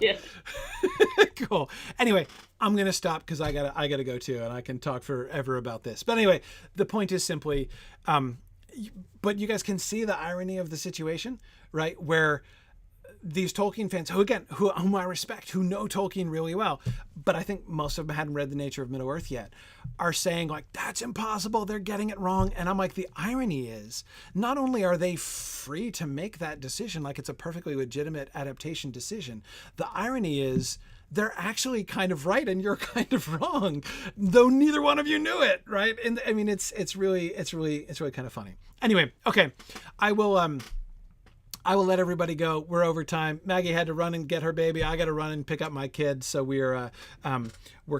Yeah. Cool. Anyway, I'm gonna stop because I gotta go too, and I can talk forever about this. But anyway, the point is simply, but you guys can see the irony of the situation, right? Where these Tolkien fans, whom I respect, who know Tolkien really well, but I think most of them hadn't read The Nature of Middle-earth yet, are saying like, that's impossible, they're getting it wrong. And I'm like, the irony is, not only are they free to make that decision, like it's a perfectly legitimate adaptation decision, the irony is they're actually kind of right and you're kind of wrong, though neither one of you knew it, right? And I mean, it's really kind of funny. Anyway, okay, I will let everybody go. We're over time. Maggie had to run and get her baby. I got to run and pick up my kids. So we're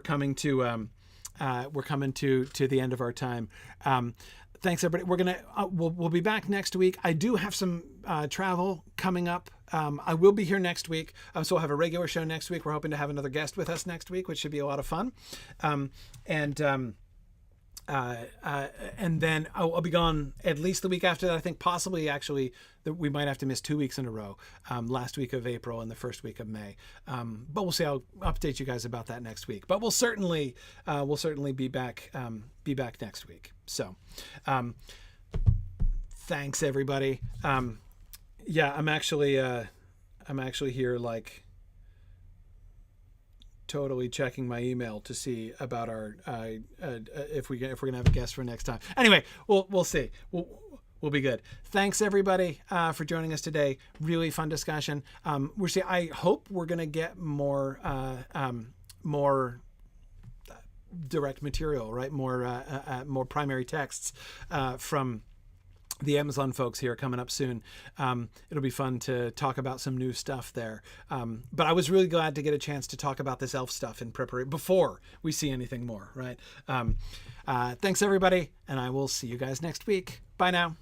coming to the end of our time. Thanks everybody. We'll be back next week. I do have some travel coming up. I will be here next week. So we'll have a regular show next week. We're hoping to have another guest with us next week, which should be a lot of fun. and then I'll be gone at least the week after that. I think possibly actually that we might have to miss 2 weeks in a row, last week of April and the first week of May. But we'll see. I'll update you guys about that next week. But we'll certainly be back next week. So, thanks everybody. Yeah, I'm actually here like totally checking my email to see about our if we're gonna have a guest for next time. Anyway, we'll see. We'll be good. Thanks everybody for joining us today. Really fun discussion. I hope we're gonna get more direct material, right? More primary texts from the Amazon folks here coming up soon. It'll be fun to talk about some new stuff there. But I was really glad to get a chance to talk about this elf stuff in preparation before we see anything more, right? Thanks everybody, and I will see you guys next week. Bye now.